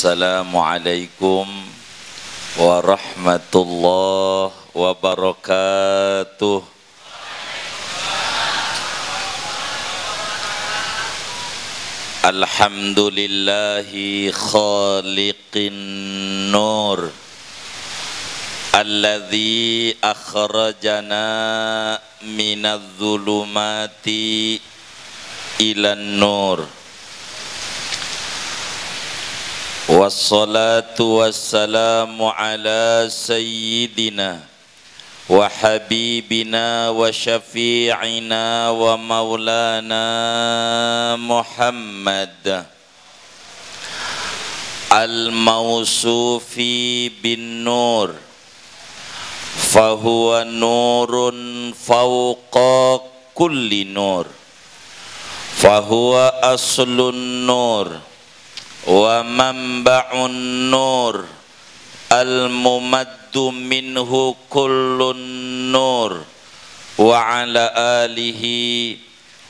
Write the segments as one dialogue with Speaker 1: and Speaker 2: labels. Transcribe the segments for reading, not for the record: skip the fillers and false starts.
Speaker 1: Assalamualaikum warahmatullahi wabarakatuh. Alhamdulillahi khaliqin nur alladzi akhrajana minadz zulumati ilan nur. Wassalatu wassalamu ala sayyidina wa habibina wa syafi'ina wa maulana Muhammad al-mausufi bin nur fahuwa nurun fawqa kulli nur fahuwa aslun nur wa manba'un nur al-mumaddu minhu kullun nur wa ala alihi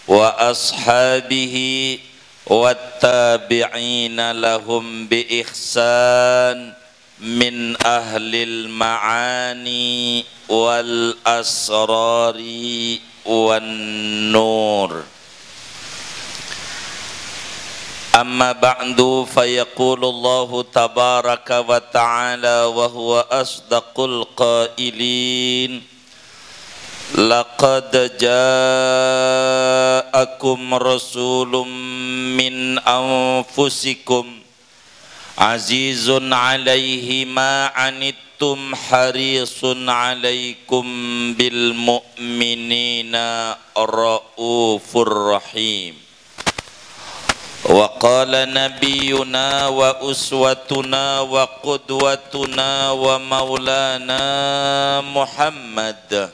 Speaker 1: wa ashabihi wa tabi'ina lahum bi ihsan min ahlil ma'ani wal asrari wan nur. Amma ba'du fayaqulu Allahu tabaraka wa ta'ala wa huwa asdaqul qailin laqad ja'akum rasulun min anfusikum azizun 'alaihi ma 'anittum harisun 'alaikum bil mu'minina raufur rahim. Wa qala nabiyyuna wa uswatuna wa qudwatuna wa maulana Muhammad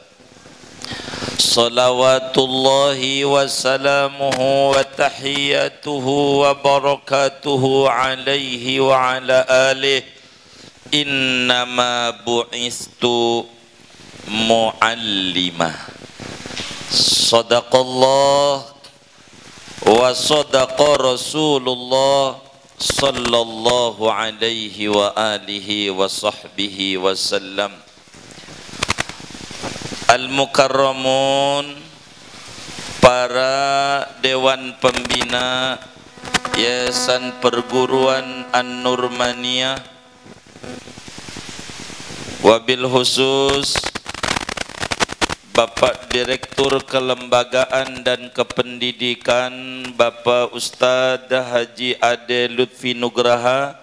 Speaker 1: salawatullahi wa salamuhu wa tahiyyatuhu wa barakatuhu alaihi wa ala alihi innama bu'istu mu'allimah. Sadaqallah wa sadaqa Rasulullah sallallahu alaihi wa alihi wa sahbihi wa sallam. Al-Mukarramun, para Dewan Pembina Yayasan Perguruan An-Nurmaniyah, wabil khusus Bapak Direktur Kelembagaan dan Kependidikan Bapak Ustadz Haji Ade Lutfi Nugraha,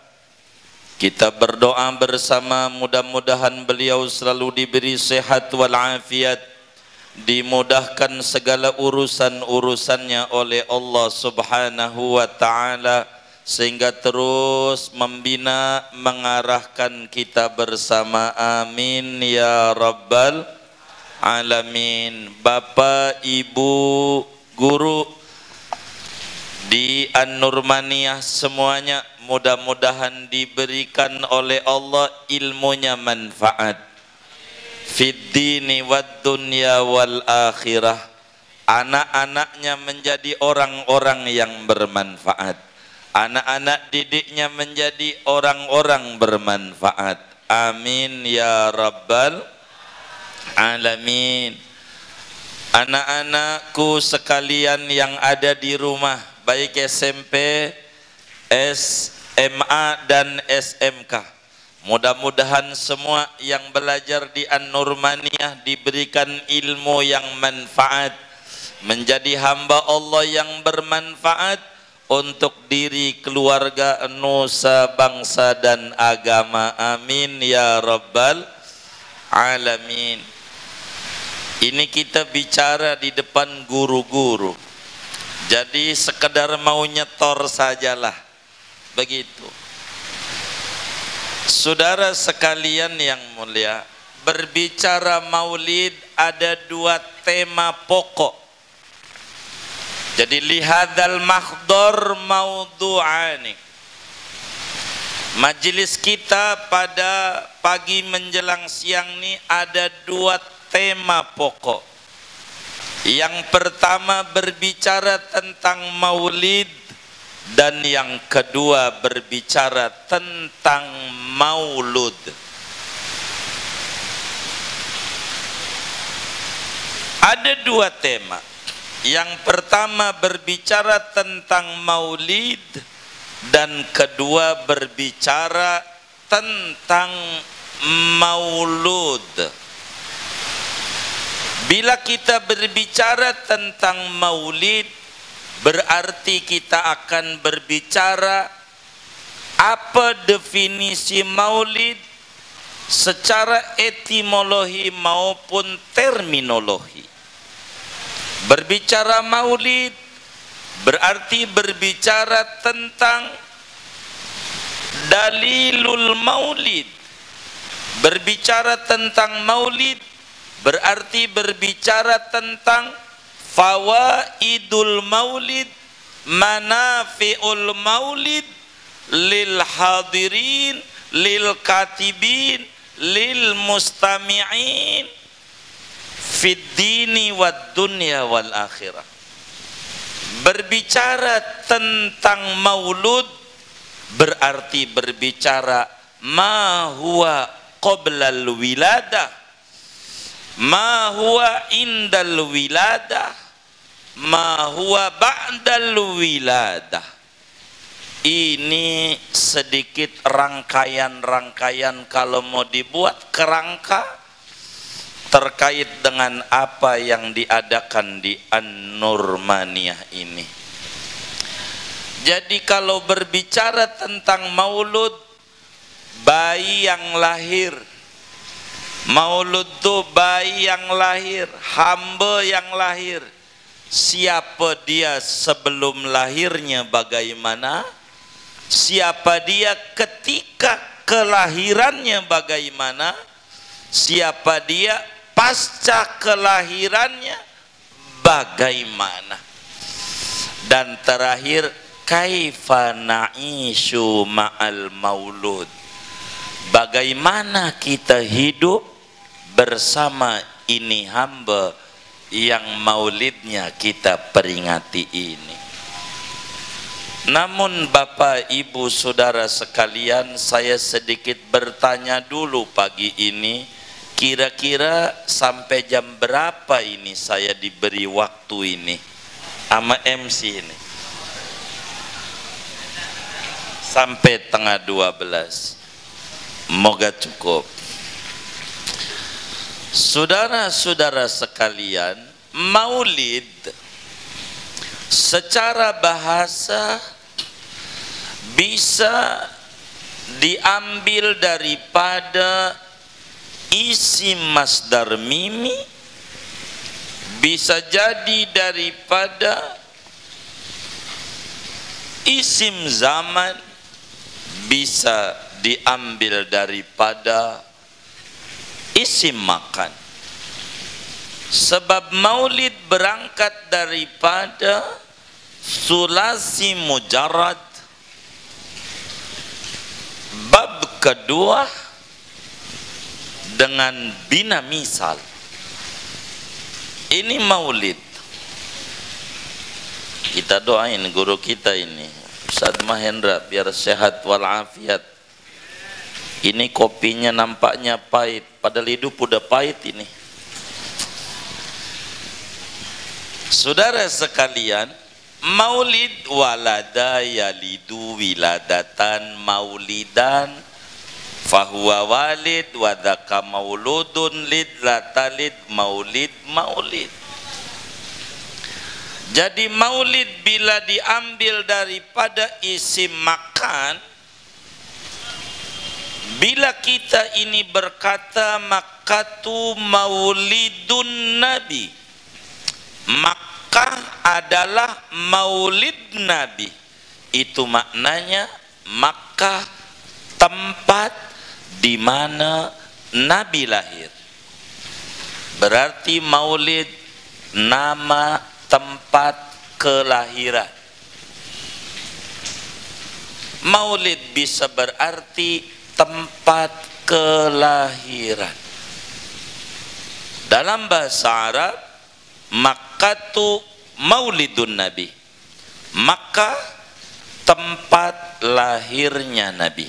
Speaker 1: kita berdoa bersama mudah-mudahan beliau selalu diberi sehat walafiat, dimudahkan segala urusan-urusannya oleh Allah Subhanahu wa ta'ala, sehingga terus membina, mengarahkan kita bersama. Amin ya rabbal alamin. Bapak, Ibu, guru di An-Nurmaniyah semuanya, mudah-mudahan diberikan oleh Allah ilmunya manfaat fid dini wad dunya wal akhirah. Anak-anaknya menjadi orang-orang yang bermanfaat, anak-anak didiknya menjadi orang-orang bermanfaat. Amin ya rabbal alamin. Anak-anakku sekalian yang ada di rumah, baik SMP, SMA dan SMK, mudah-mudahan semua yang belajar di An-Nurmaniyah diberikan ilmu yang manfaat, menjadi hamba Allah yang bermanfaat untuk diri, keluarga, nusa, bangsa dan agama. Amin ya rabbal alamin. Ini kita bicara di depan guru-guru, jadi sekedar mau nyetor sajalah, begitu. Saudara sekalian yang mulia, berbicara maulid ada dua tema pokok. Jadi lihadzal mahdhar maudhu'ani. Majelis kita pada pagi menjelang siang ini ada dua tema pokok. Yang pertama berbicara tentang maulid dan yang kedua berbicara tentang maulud. Ada dua tema. Yang pertama berbicara tentang maulid, dan kedua berbicara tentang maulud. Bila kita berbicara tentang maulid, berarti kita akan berbicara apa definisi maulid secara etimologi maupun terminologi. Berbicara maulid berarti berbicara tentang dalilul maulid. Berbicara tentang maulid berarti berbicara tentang fawaidul maulid, manafi'ul maulid lil hadirin, lil katibin, lil mustami'in fid dini wad dunya wal akhirah. Berbicara tentang maulud berarti berbicara ma huwa qoblal wiladah, ma huwa indal wiladah, ma huwa ba'dal wiladah. Ini sedikit rangkaian-rangkaian kalau mau dibuat kerangka terkait dengan apa yang diadakan di An-Nurmaniyah ini. Jadi kalau berbicara tentang maulud, bayi yang lahir, maulud itu bayi yang lahir, hamba yang lahir. Siapa dia sebelum lahirnya bagaimana? Siapa dia ketika kelahirannya bagaimana? Siapa dia pasca kelahirannya bagaimana? Dan terakhir, kaifa na'ishu ma'al maulud. Bagaimana kita hidup bersama ini hamba yang maulidnya kita peringati ini. Namun Bapak Ibu Saudara sekalian, saya sedikit bertanya dulu pagi ini, kira-kira sampai jam berapa ini saya diberi waktu ini sama MC ini? Sampai tengah 12. Moga cukup. Saudara-saudara sekalian, maulid secara bahasa bisa diambil daripada isim masdar mimi, bisa jadi daripada isim zaman, bisa diambil daripada isim makan. Sebab maulid berangkat daripada sulasi mujarrad. Bab kedua dengan bina misal. Ini maulid. Kita doain guru kita ini, Ustaz Mahendra, biar sehat walafiat. Ini kopinya nampaknya pahit, padahal hidup udah pahit ini. Saudara sekalian, maulid walada yalidu wiladatan maulidan fahuwa walid wadaka mauludun lid latalid maulid maulid. Jadi maulid bila diambil daripada isim makan, bila kita ini berkata makatu maulidun nabi, Makkah adalah maulid nabi, itu maknanya Makkah tempat di mana Nabi lahir. Berarti maulid nama tempat kelahiran. Maulid bisa berarti tempat kelahiran. Dalam bahasa Arab, Makkatu maulidun nabi, Makkah tempat lahirnya Nabi.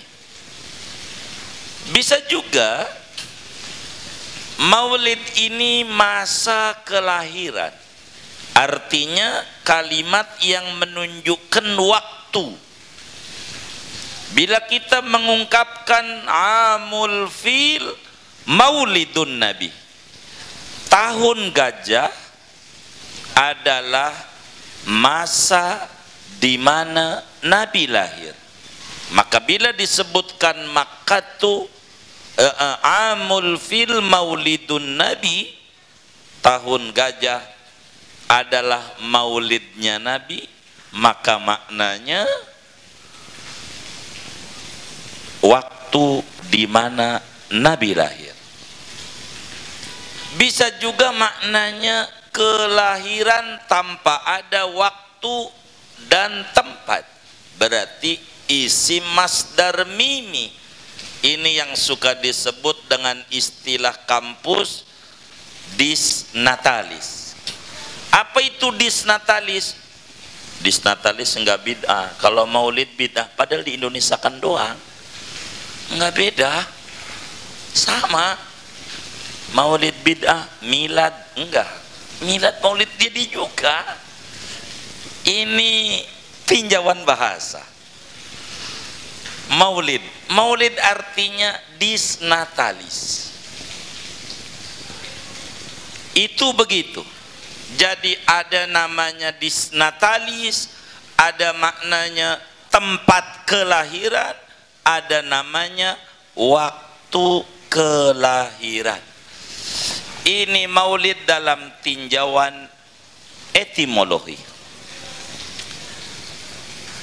Speaker 1: Bisa juga maulid ini masa kelahiran, artinya kalimat yang menunjukkan waktu. Bila kita mengungkapkan amul fil maulidun Nabi, tahun gajah adalah masa di mana Nabi lahir. Maka bila disebutkan Makkatu amul fil maulidun Nabi, tahun gajah adalah maulidnya Nabi, maka maknanya waktu di mana Nabi lahir. Bisa juga maknanya kelahiran tanpa ada waktu dan tempat, berarti isim masdar mimi. Ini yang suka disebut dengan istilah kampus disnatalis. Apa itu disnatalis? Disnatalis enggak bid'ah. Kalau maulid bid'ah, padahal di Indonesia kan doang. Enggak beda, sama. Maulid bid'ah, milad enggak, milad maulid jadi juga. Ini tinjauan bahasa. Maulid, maulid artinya disnatalis. Itu begitu. Jadi ada namanya disnatalis, ada maknanya tempat kelahiran, ada namanya waktu kelahiran. Ini maulid dalam tinjauan etimologi.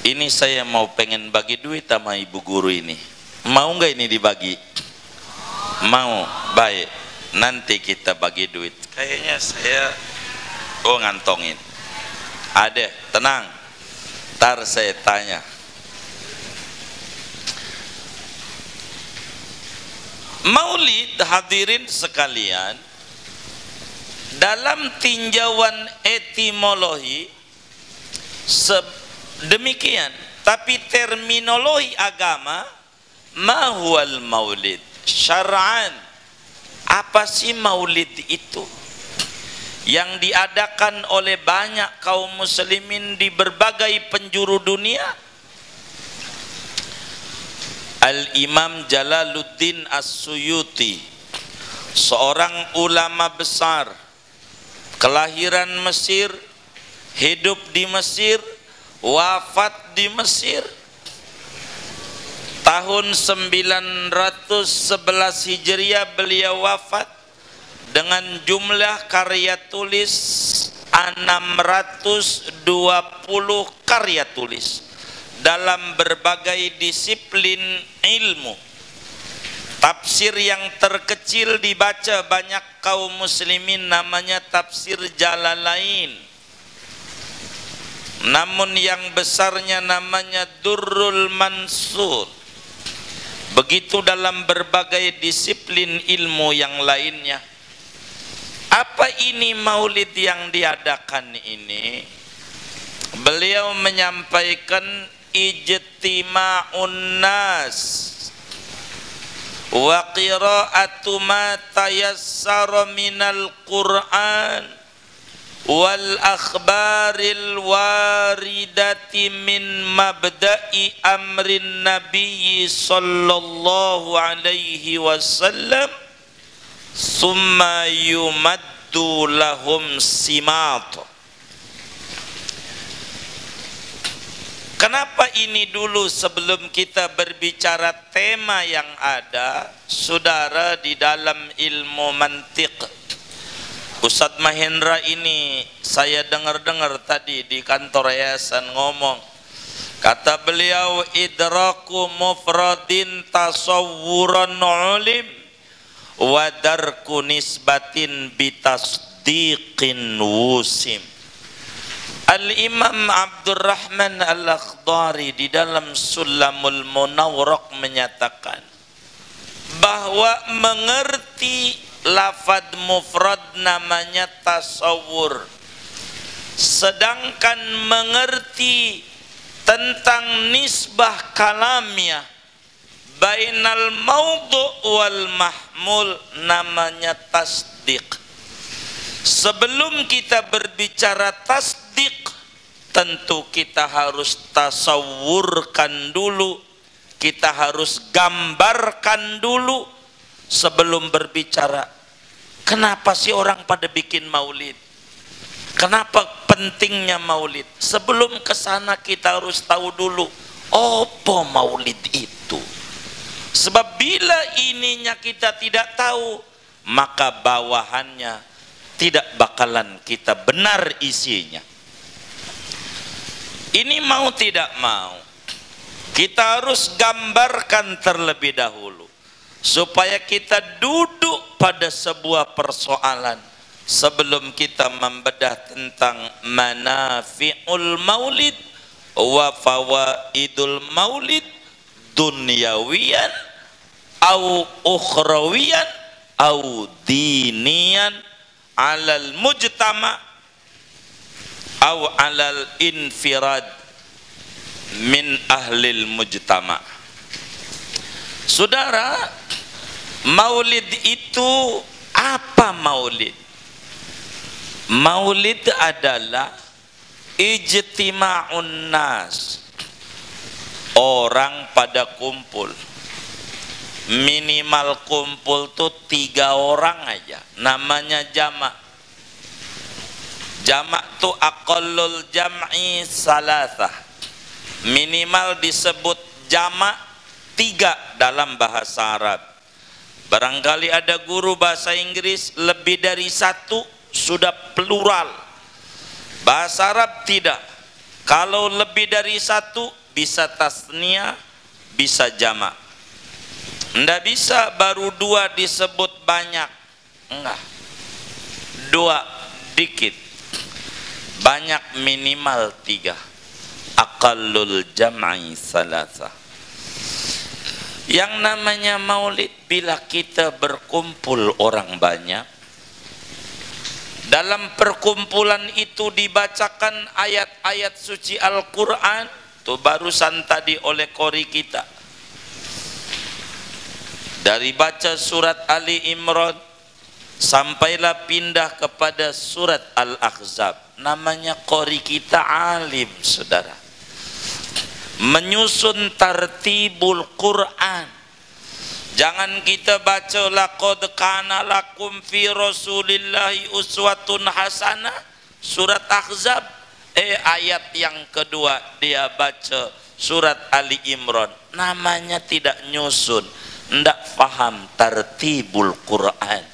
Speaker 1: Ini saya mau pengen bagi duit sama ibu guru ini. Mau nggak ini dibagi? Mau, baik. Nanti kita bagi duit. Kayaknya saya ngantongin. Ada, tenang. Ntar saya tanya. Maulid, hadirin sekalian, dalam tinjauan etimologi demikian, tapi terminologi agama, ma huwal maulid syar'an, apa sih maulid itu yang diadakan oleh banyak kaum muslimin di berbagai penjuru dunia? Al-Imam Jalaluddin As-Suyuti, seorang ulama besar, kelahiran Mesir, hidup di Mesir, wafat di Mesir tahun 911 Hijriah. Beliau wafat dengan jumlah karya tulis 620 karya tulis dalam berbagai disiplin ilmu. Tafsir yang terkecil dibaca banyak kaum muslimin namanya tafsir Jalalain, namun yang besarnya namanya Durrul Mansur. Begitu dalam berbagai disiplin ilmu yang lainnya. Apa ini maulid yang diadakan ini? Beliau menyampaikan ijtima'un nas wa qira'atu ma tayassara minal Qur'an wal akhbaril waridati min mabda'i amrin nabiyyi sallallahu alaihi wasallam summa yumaddu lahum simat. Kenapa ini dulu sebelum kita berbicara tema yang ada, saudara, di dalam ilmu mantiq. Ustadz Mahendra ini saya dengar-dengar tadi di kantor yayasan ngomong, kata beliau, idraku mufradin tasawwuran ulim wa darku nisbatin bitasdiqin wusim. Al-Imam Abdurrahman Al-Akhdari di dalam Sulamul Munawwaraq menyatakan bahwa mengerti lafad mufrad namanya tasawur, sedangkan mengerti tentang nisbah kalamiah bainal maudhu' wal mahmul, namanya tasdik. Sebelum kita berbicara tasdik, tentu kita harus tasawurkan dulu, kita harus gambarkan dulu sebelum berbicara. Kenapa sih orang pada bikin maulid? Kenapa pentingnya maulid? Sebelum ke sana kita harus tahu dulu apa maulid itu. Sebab bila ininya kita tidak tahu, maka bawahannya tidak bakalan kita benar isinya. Ini mau tidak mau, kita harus gambarkan terlebih dahulu, supaya kita duduk pada sebuah persoalan sebelum kita membedah tentang manafi'ul maulid wa fawaidul maulid dunyawiyan au ukhrawiyan au dinian alal mujtama au alal infirad min ahlil mujtama. Saudara, maulid itu apa maulid? Maulid adalah ijtima'un nas, orang pada kumpul. Minimal kumpul tuh 3 orang aja, namanya jamak. Jamak tuh aqallul jam'i salasah, minimal disebut jamak 3 dalam bahasa Arab. Barangkali ada guru bahasa Inggris lebih dari 1 sudah plural. Bahasa Arab tidak. Kalau lebih dari 1 bisa tasniyah, bisa jamak. Nggak bisa baru 2 disebut banyak. Enggak. 2 dikit. Banyak minimal 3. Aqallul jam'i salasa. Yang namanya maulid, bila kita berkumpul orang banyak, dalam perkumpulan itu dibacakan ayat-ayat suci Al-Quran. Itu barusan tadi oleh qori kita, dari baca surat Ali Imran sampailah pindah kepada surat Al-Ahzab. Namanya qori kita alim, saudara, menyusun tartibul Quran. Jangan kita baca laqad kana lakum fi rasulillahi uswatun hasanah surat Ahzab, ayat yang kedua dia baca surat Ali Imran. Namanya tidak nyusun, ndak faham tartibul Quran.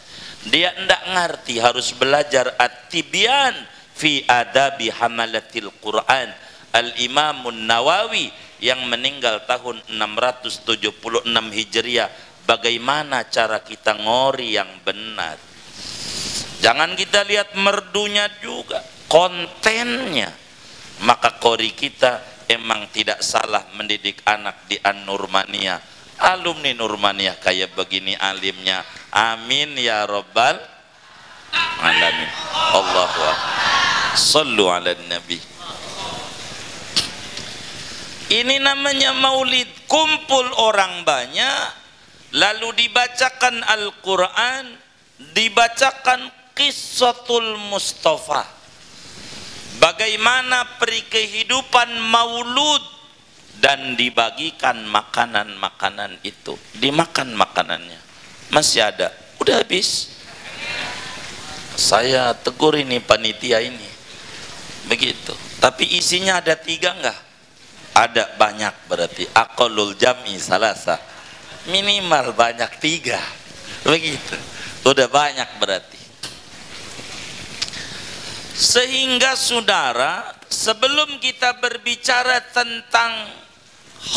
Speaker 1: Dia ndak ngerti, harus belajar at-tibyan fi adabi hamalatil Quran. Al-Imamun Nawawi yang meninggal tahun 676 Hijriah. Bagaimana cara kita ngori yang benar. Jangan kita lihat merdunya juga, kontennya. Maka qori kita emang tidak salah mendidik anak di An-Nurmaniyah. Alumni Nurmaniyah kayak begini alimnya. Amin ya rabbal alamin. Allahu akbar. Sallu ala nabi. Ini namanya maulid, kumpul orang banyak, lalu dibacakan Al-Quran, dibacakan Qissatul Mustafa, bagaimana peri kehidupan maulud, dan dibagikan makanan-makanan itu. Dimakan makanannya, masih ada, udah habis. Saya tegur ini panitia ini begitu, tapi isinya ada 3 enggak? Ada banyak, berarti aqallul jam'i salasa, minimal banyak 3 begitu, udah banyak berarti. Sehingga saudara, sebelum kita berbicara tentang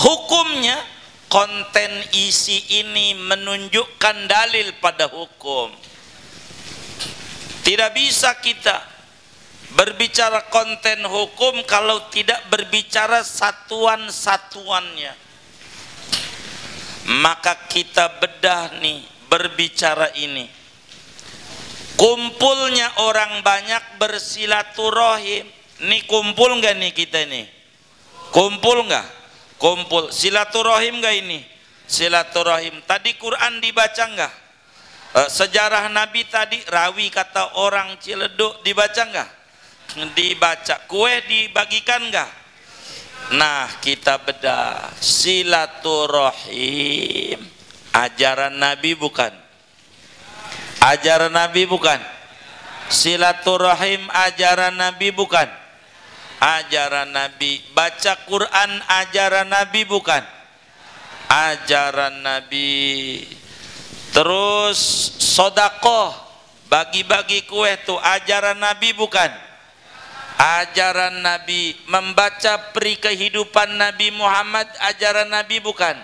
Speaker 1: hukumnya, konten isi ini menunjukkan dalil pada hukum. Tidak bisa kita berbicara konten hukum kalau tidak berbicara satuan-satuannya. Maka kita bedah nih berbicara ini. Kumpulnya orang banyak bersilaturahim. Nih kumpul nggak nih kita nih? Kumpul nggak? Kumpul. Silaturahim nggak ini? Silaturahim. Tadi Quran dibaca nggak? Sejarah Nabi tadi, rawi kata orang Ciledug, dibaca nggak? Dibaca. Kue dibagikan nggak? Nah, kita bedah. Silaturahim ajaran Nabi bukan? Ajaran Nabi bukan? Silaturahim ajaran Nabi bukan? Ajaran Nabi. Baca Quran ajaran Nabi bukan? Ajaran Nabi. Terus sodakoh, bagi-bagi kue tuh ajaran Nabi bukan? Ajaran Nabi. Membaca peri kehidupan Nabi Muhammad ajaran Nabi bukan?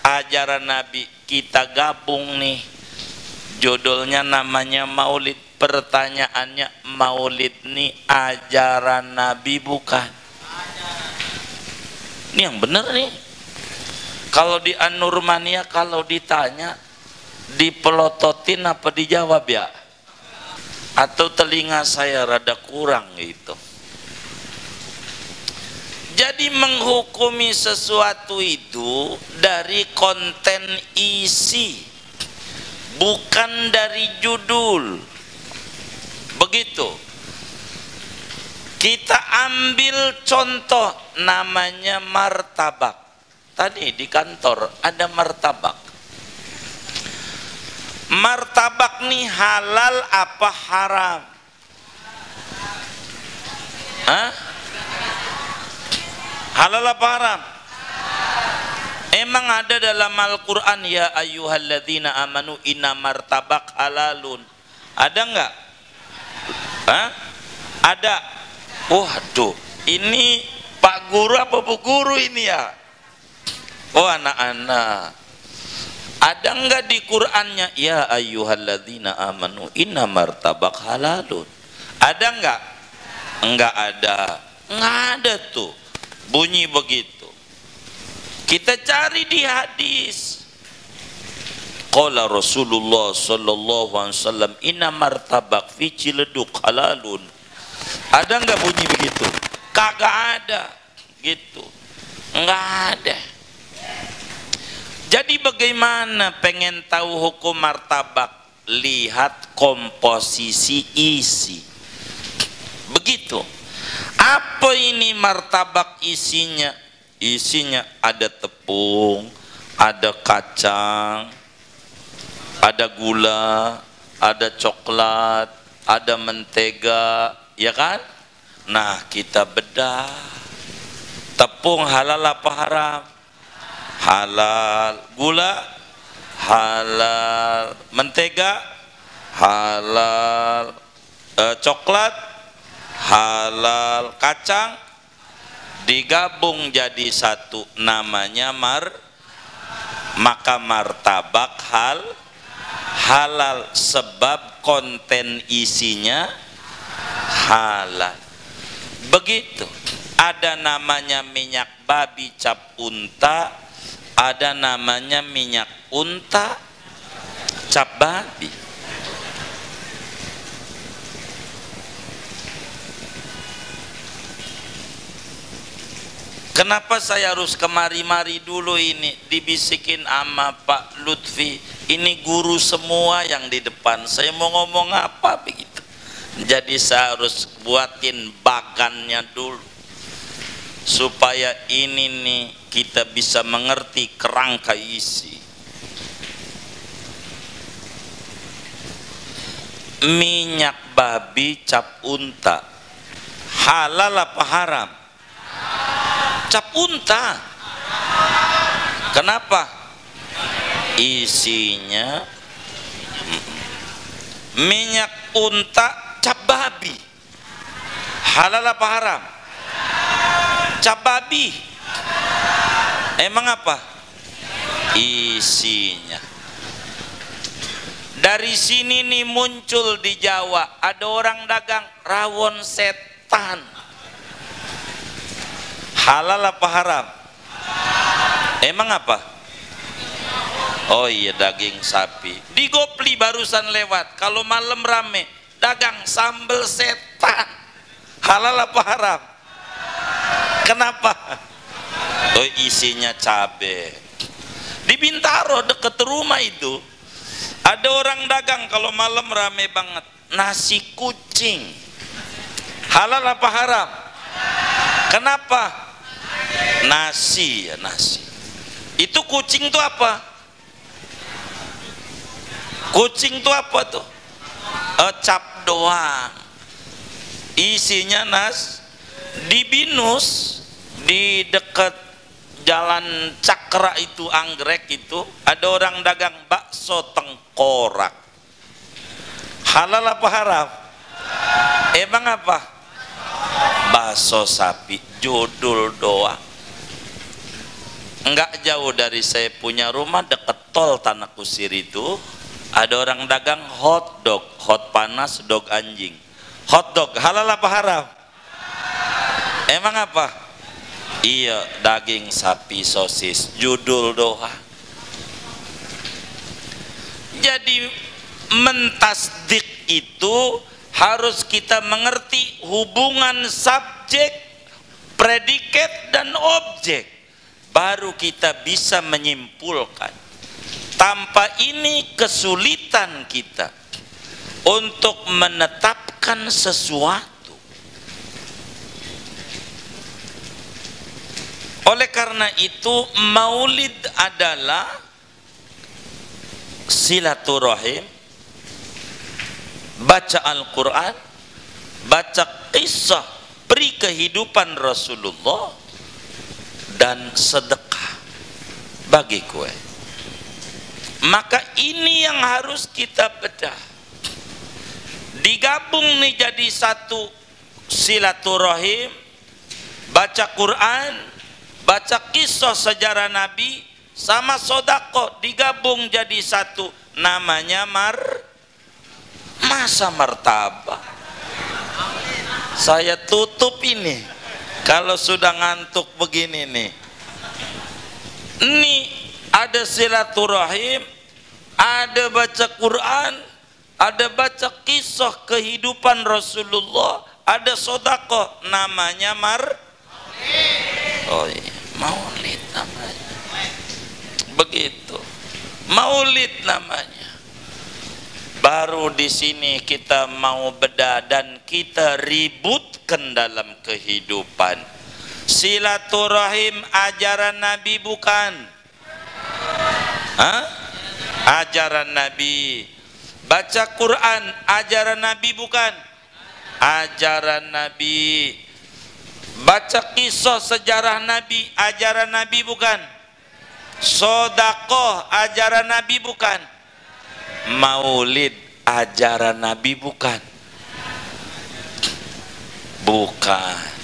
Speaker 1: Ajaran Nabi. Kita gabung nih, judulnya namanya maulid. Pertanyaannya, maulid nih ajaran Nabi bukan? Ini yang bener nih. Kalau di An-Nurmaniyah kalau ditanya dipelototin apa dijawab ya? Atau telinga saya rada kurang gitu. Jadi menghukumi sesuatu itu dari konten isi, bukan dari judul. Begitu. Kita ambil contoh namanya martabak. Tadi di kantor ada martabak. Martabak nih halal apa haram? Hah? Halal apa haram? Emang ada dalam Al-Quran ya ayyuhalladzina amanu inna martabak halalun? Ada enggak? Hah? Ada. Waduh, ini Pak Guru apa Bu Guru ini ya? Oh anak-anak. Ada enggak di Qur'annya ya ayyuhalladzina amanu inna martabak halalun? Ada enggak? Enggak ada. Enggak ada tuh. Bunyi begitu. Kita cari di hadis. Qala Rasulullah sallallahu alaihi wasallam inna martabak fi Ciledug halalun. Ada enggak bunyi begitu? Kagak ada. Gitu. Enggak ada. Jadi bagaimana pengen tahu hukum martabak? Lihat komposisi isi. Begitu. Apa ini martabak isinya? Isinya ada tepung, ada kacang, ada gula, ada coklat, ada mentega, ya kan? Nah, kita bedah. Tepung halal apa haram? Halal. Gula halal. Mentega halal. Coklat halal. Kacang digabung jadi satu, namanya maka martabak halal sebab konten isinya halal. Begitu. Ada namanya minyak babi cap unta, ada namanya minyak unta cap babi. Kenapa saya harus kemari-mari dulu ini dibisikin sama Pak Lutfi? Ini guru semua yang di depan. Saya mau ngomong apa begitu? Jadi saya harus buatin bagannya dulu supaya ini nih kita bisa mengerti kerangka isi. Minyak babi cap unta halal apa haram? Cap unta. Kenapa? Isinya minyak unta cap babi. Halal apa haram? Cap babi. Emang apa? Isinya. Dari sini nih muncul di Jawa ada orang dagang rawon setan. Halal apa haram? Emang apa? Oh iya, daging sapi. Di Gopli barusan lewat, kalau malam rame dagang sambal setan. Halal apa haram? Kenapa? Oh, isinya cabe. Di Bintaro deket rumah itu ada orang dagang kalau malam rame banget, nasi kucing. Halal apa haram? Kenapa? Nasi, ya nasi. Itu kucing tuh apa? Kucing tuh apa tuh? Cap doang. Isinya di Binus, di dekat Jalan Cakra itu, Anggrek itu, ada orang dagang bakso tengkorak. Halal apa haram? Emang apa? Bakso sapi, judul doang. Enggak jauh dari saya punya rumah, deket tol Tanah Kusir itu ada orang dagang hotdog, hot panas, dog anjing. Hotdog halal apa haram? Emang apa? Iya, daging sapi sosis, judul doang. Jadi mentasdik itu harus kita mengerti hubungan subjek, predikat dan objek, baru kita bisa menyimpulkan. Tanpa ini kesulitan kita untuk menetapkan sesuatu. Oleh karena itu maulid adalah silaturahim, baca Al-Quran, baca kisah peri kehidupan Rasulullah, dan sedekah bagi kue. Maka ini yang harus kita bedah. Digabung nih jadi satu silaturahim, baca Quran, baca kisah sejarah Nabi, sama sodako, digabung jadi satu, namanya masa martabak. Saya tutup ini kalau sudah ngantuk begini nih. Ini ada silaturahim, ada baca Quran, ada baca kisah kehidupan Rasulullah, ada sodako, namanya oh iya, maulid namanya. Begitu, maulid namanya. Baru di sini kita mau bedah dan kita ributkan dalam kehidupan. Silaturahim ajaran Nabi bukan? Hah? Ajaran Nabi. Baca Quran ajaran Nabi bukan? Ajaran Nabi. Baca kisah sejarah Nabi ajaran Nabi bukan? Sodakoh ajaran Nabi bukan? Maulid ajaran Nabi bukan? Bukan.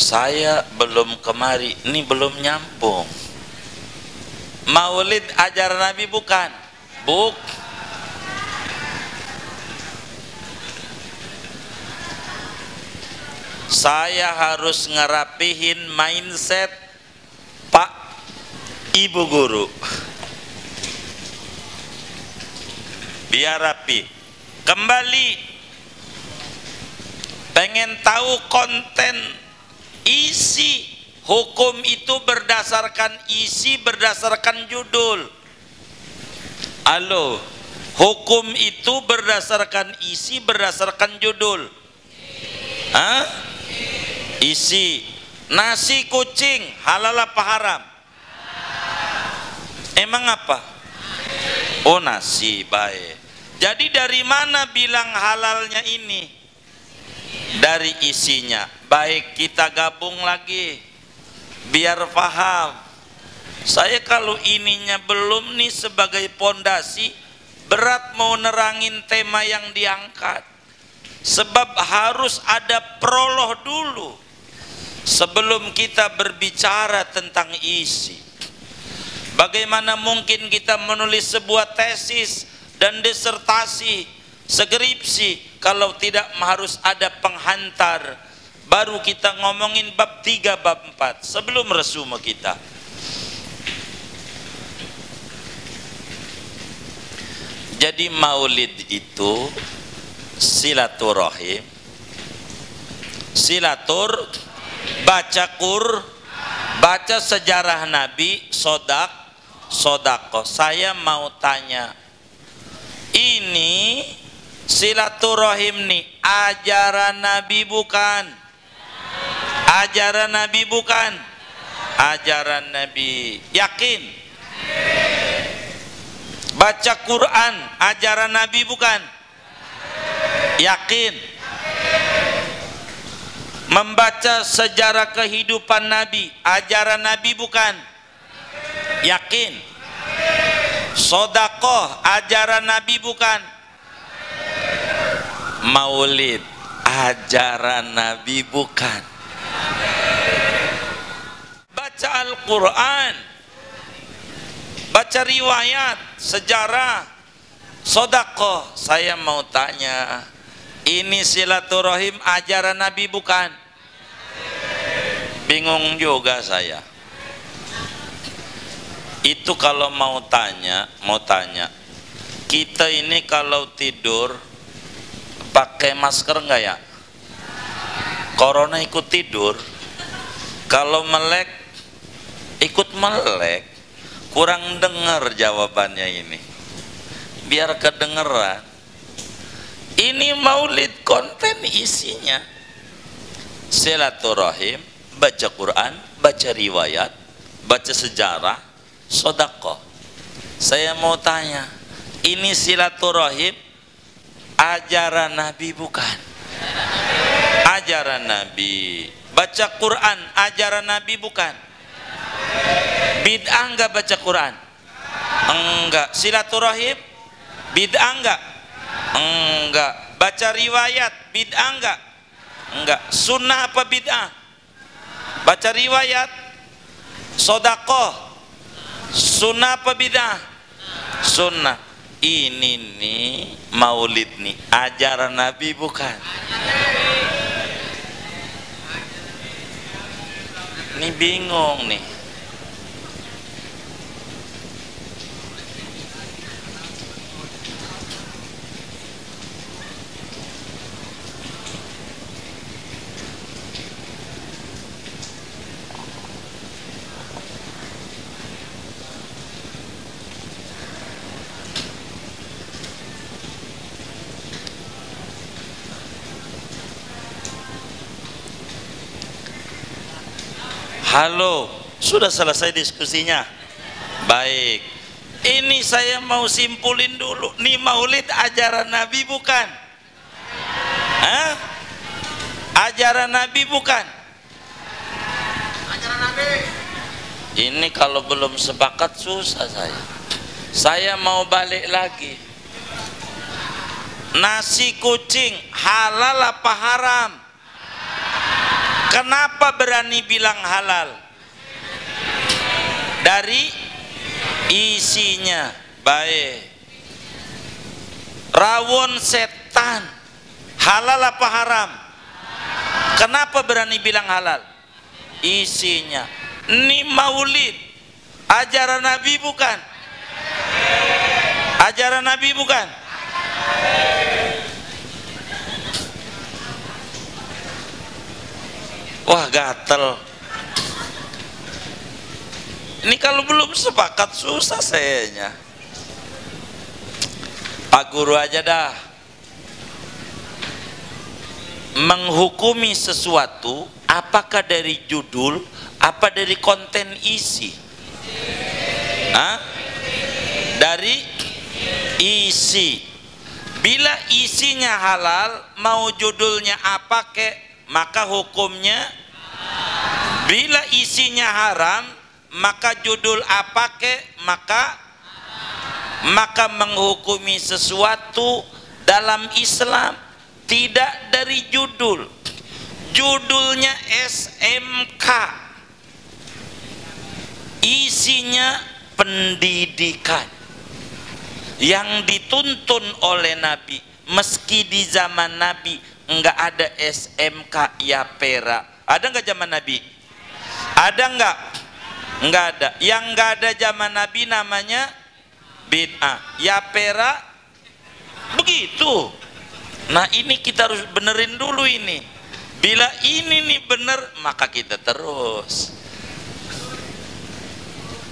Speaker 1: Saya belum kemari, ini belum nyambung. Maulid ajaran Nabi bukan? Saya harus ngerapihin mindset Pak Ibu Guru biar rapi. Kembali, pengen tahu konten, isi hukum itu berdasarkan isi, berdasarkan judul. Halo, hukum itu berdasarkan isi, berdasarkan judul. Hah? Isi. Nasi kucing halal apa haram? Emang apa? Oh, nasi, baik. Jadi dari mana bilang halalnya ini? Dari isinya. Baik, kita gabung lagi biar paham. Saya kalau ininya belum nih sebagai pondasi, berat mau nerangin tema yang diangkat. Sebab harus ada prolog dulu sebelum kita berbicara tentang isi. Bagaimana mungkin kita menulis sebuah tesis dan disertasi, skripsi, kalau tidak harus ada penghantar. Baru kita ngomongin bab 3, bab 4 sebelum resume kita. Jadi maulid itu silaturahim, silatur, baca baca sejarah Nabi, sodako. Saya mau tanya, ini silaturahim nih ajaran Nabi bukan? Ajaran Nabi bukan? Ajaran Nabi. Yakin? Baca Quran ajaran Nabi bukan? Yakin? Membaca sejarah kehidupan Nabi ajaran Nabi bukan? Yakin? Sodakoh ajaran Nabi bukan? Maulid ajaran Nabi bukan? Baca Al-Quran, baca riwayat, sejarah, sodakoh. Saya mau tanya, ini silaturahim ajaran Nabi bukan? Bingung juga saya. Itu kalau mau tanya, kita ini kalau tidur pakai masker enggak ya? Corona ikut tidur. Kalau melek ikut melek. Kurang dengar jawabannya ini. Biar kedengeran. Ini maulid konten isinya silaturahim, baca Quran, baca riwayat, baca sejarah, sodakoh. Saya mau tanya, ini silaturahim ajaran Nabi bukan? Ajaran Nabi. Baca Quran ajaran Nabi bukan? Bid'ah enggak baca Quran? Enggak. Silaturahim bid'ah enggak? Enggak. Baca riwayat bid'ah enggak? Enggak. Sunnah apa bid'ah? Baca riwayat. Sodakoh sunnah apa bid'ah? Sunnah. Ini nih maulid nih ajaran Nabi bukan? Ini bingung nih. Halo, sudah selesai diskusinya? Baik. Ini saya mau simpulin dulu. Nih maulid ajaran Nabi bukan? Hah? Ajaran Nabi bukan? Ajaran Nabi. Ini kalau belum sepakat susah saya. Saya mau balik lagi. Nasi kucing halal apa haram? Kenapa berani bilang halal? Dari isinya. Baik. Rawon setan halal apa haram? Kenapa berani bilang halal? Isinya. Ini maulid ajaran Nabi bukan? Ajaran Nabi bukan? Wah, gatel. Ini kalau belum sepakat susah sayanya. Pak Guru aja dah. Menghukumi sesuatu apakah dari judul, apa dari konten isi? Hah? Dari isi. Bila isinya halal, mau judulnya apa kek, maka hukumnya. Bila isinya haram, maka judul apa kek, maka menghukumi sesuatu dalam Islam tidak dari judul. Judulnya SMK, isinya pendidikan yang dituntun oleh Nabi. Meski di zaman Nabi enggak ada SMK Yapera. Ada enggak zaman Nabi? Ada enggak? Enggak ada. Yang enggak ada zaman Nabi namanya bid'ah. Yapera begitu. Nah, ini kita harus benerin dulu ini. Bila ini nih benar, maka kita terus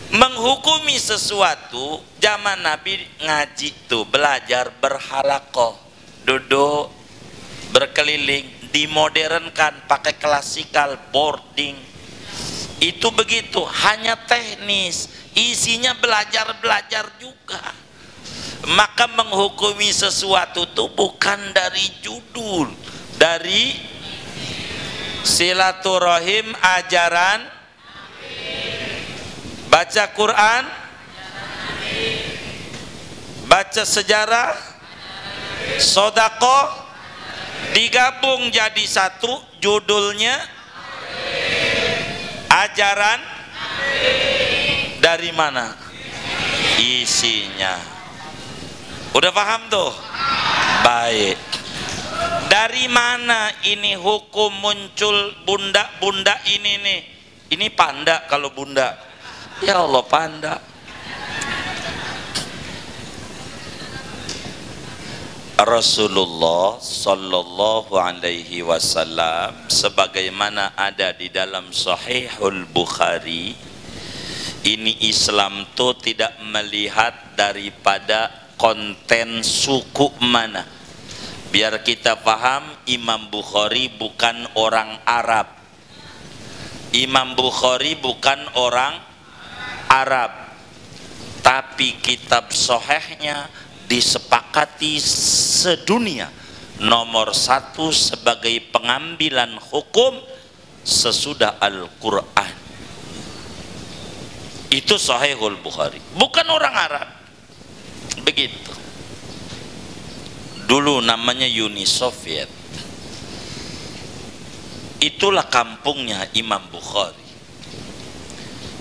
Speaker 1: menghukumi sesuatu. Zaman Nabi ngaji tuh, belajar berhalakoh, duduk berkeliling. Dimodernkan pakai klasikal, boarding. Itu begitu, hanya teknis, isinya belajar-belajar juga. Maka menghukumi sesuatu itu bukan dari judul, dari silaturahim, ajaran, baca Quran, baca sejarah, sedekah, digabung jadi satu, judulnya ajaran. Dari mana isinya? Udah paham tuh? Baik. Dari mana ini hukum muncul bunda-bunda ini nih? Ini panda kalau bunda. Ya Allah, panda. Rasulullah sallallahu alaihi wasallam sebagaimana ada di dalam Sahihul Bukhari, ini Islam tuh tidak melihat daripada konten suku mana. Biar kita paham, Imam Bukhari bukan orang Arab. Imam Bukhari bukan orang Arab. Tapi kitab sahihnya disepakati sedunia nomor 1 sebagai pengambilan hukum sesudah Al-Quran. Itu Sahihul Bukhari, bukan orang Arab. Begitu. Dulu namanya Uni Soviet. Itulah kampungnya Imam Bukhari.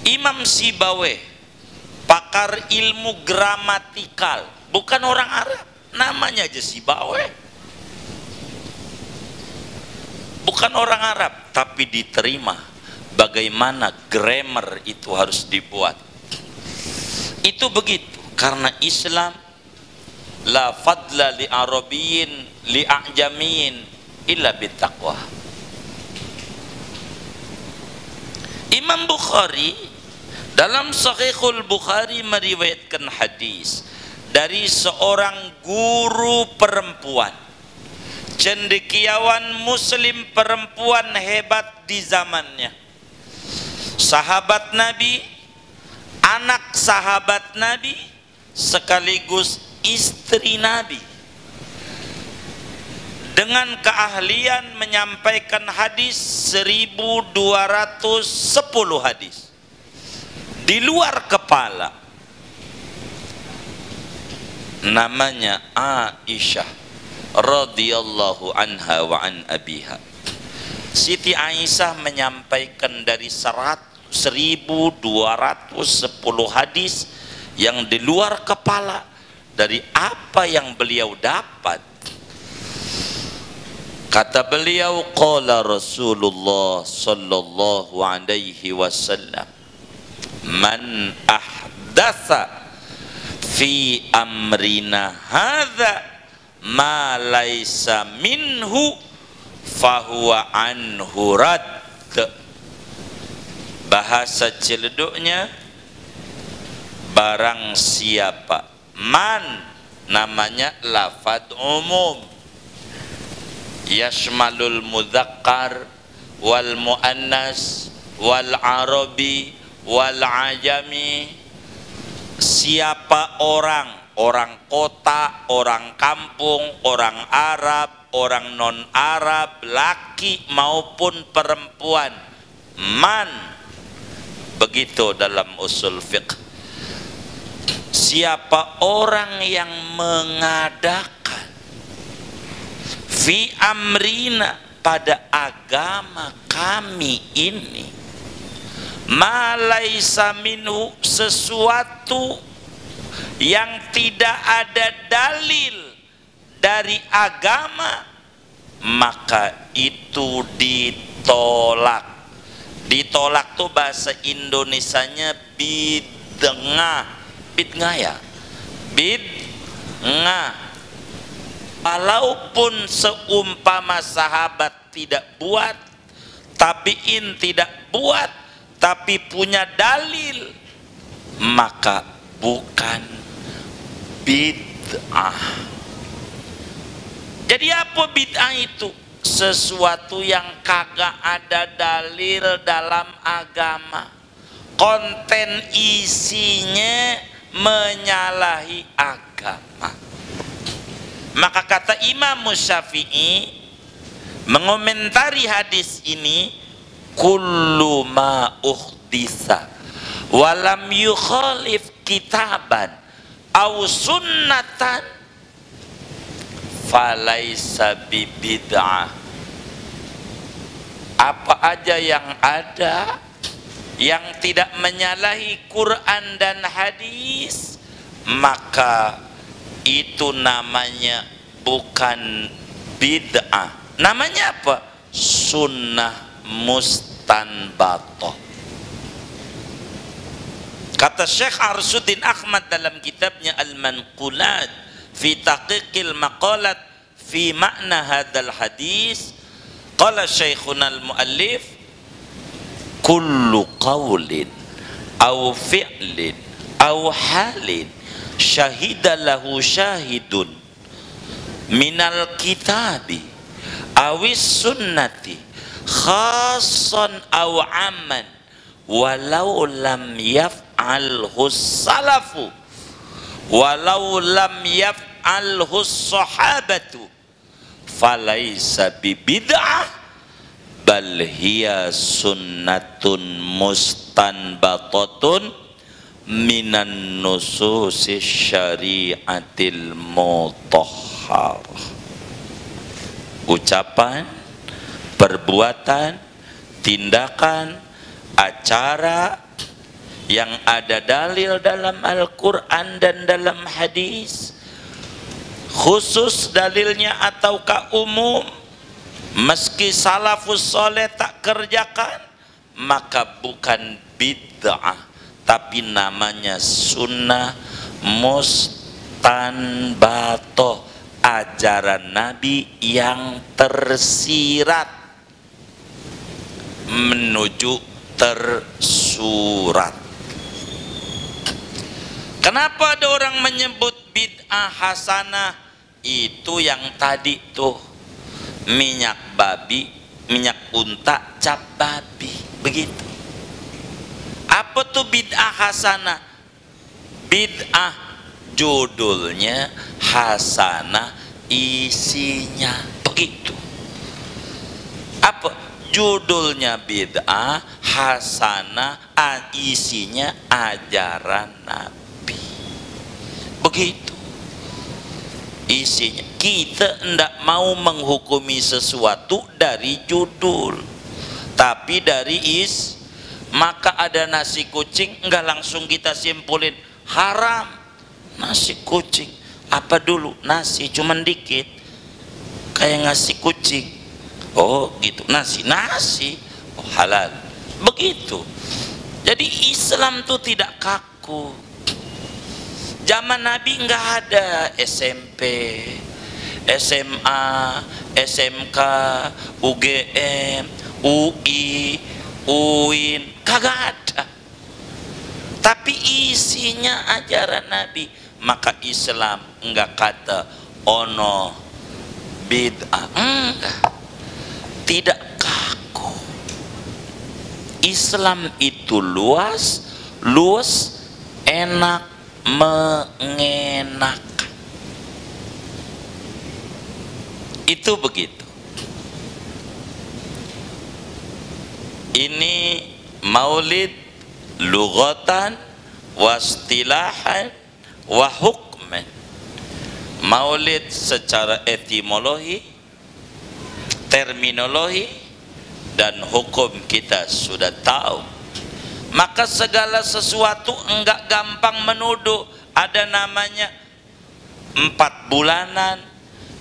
Speaker 1: Imam Sibawayh, pakar ilmu gramatikal, bukan orang Arab, namanya aja Sibawayh. Bukan orang Arab, tapi diterima bagaimana grammar itu harus dibuat. Itu begitu, karena Islam la fadla li arabiyyin li a'jamiyyin illa bittaqwa. Imam Bukhari dalam Sahihul Bukhari meriwayatkan hadis dari seorang guru perempuan, cendekiawan muslim perempuan hebat di zamannya, sahabat Nabi, anak sahabat Nabi, sekaligus istri Nabi, dengan keahlian menyampaikan hadis 1210 hadis di luar kepala. Namanya Aisyah radhiyallahu anha wa an abiha. Siti Aisyah menyampaikan dari 1210 hadis yang di luar kepala dari apa yang beliau dapat. Kata beliau, qala Rasulullah sallallahu alaihi wasallam, man ahdatsa fi amrina hadza ma laisa minhu fahuwa anhu rad. Bahasa celeduknya, barang siapa, man namanya lafad umum, yashmalul mudzakkar wal muannas wal arabi wal ajami. Siapa orang, orang kota, orang kampung, orang Arab, orang non Arab, laki maupun perempuan, man. Begitu dalam usul fiqh. Siapa orang yang mengadakan fi amrina, pada agama kami ini, ma laisa minhu, sesuatu yang tidak ada dalil dari agama, maka itu ditolak. Ditolak tuh bahasa Indonesianya bid'ah. Bid'ah ya, bid'ah. Walaupun seumpama sahabat tidak buat, tabiin tidak buat, tapi punya dalil, maka bukan bid'ah. Jadi apa bid'ah itu? Sesuatu yang kagak ada dalil dalam agama, konten isinya menyalahi agama. Maka kata Imam Syafi'i mengomentari hadis ini, kullu ma uhditsa walam yukhalif kitaban aw sunnatan falaisa bibid'ah. Apa aja yang ada yang tidak menyalahi Quran dan hadis, maka itu namanya bukan bid'ah. Namanya apa? Sunnah mustanbatoh. Kata Syekh Arsuddin Ahmad dalam kitabnya Al-Manqulat fi taqiqil maqalat fi makna hadzal hadis, qala Syekhuna al-muallif, kullu qawlin aw fi'lin aw halin syahida lahu syahidun minal kitabi awis sunnati khassan aw amman walau lam yaf'alhu salafu walau lam yaf'alhu sahabatu falaisa bibid'ah bal hiya sunnatun mustanbatatun minan nususis syariatil mutahharah. Ucapan, perbuatan, tindakan, acara yang ada dalil dalam Al-Quran dan dalam hadis, khusus dalilnya ataukah umum, meski salafus soleh tak kerjakan, maka bukan bid'ah, tapi namanya sunnah mustanbatoh, ajaran Nabi yang tersirat menuju tersurat. Kenapa ada orang menyebut bid'ah hasanah? Itu yang tadi tuh, minyak babi, minyak unta, cap babi, begitu. Apa tuh bid'ah hasanah? Bid'ah judulnya, hasanah isinya, begitu. Apa judulnya? Bid'ah, hasanah isinya ajaran Nabi, begitu isinya. Kita tidak mau menghukumi sesuatu dari judul, tapi dari maka ada nasi kucing, enggak langsung kita simpulin haram. Nasi kucing apa dulu? Nasi cuman dikit, kayak ngasih kucing. Oh gitu, nasi oh halal, begitu. Jadi Islam tuh tidak kaku. Zaman Nabi enggak ada SMP, SMA, SMK, UGM, UI, UIN, kagak ada. Tapi isinya ajaran Nabi. Maka Islam enggak kata ono bid'ah, enggak, tidak kaku. Islam itu luas, enak, mengenakan. Itu begitu. Ini maulid lughatan wastilahan wa hukman. Maulid secara etimologi, terminologi, dan hukum kita sudah tahu. Maka segala sesuatu enggak gampang menuduh. Ada namanya 4 bulanan,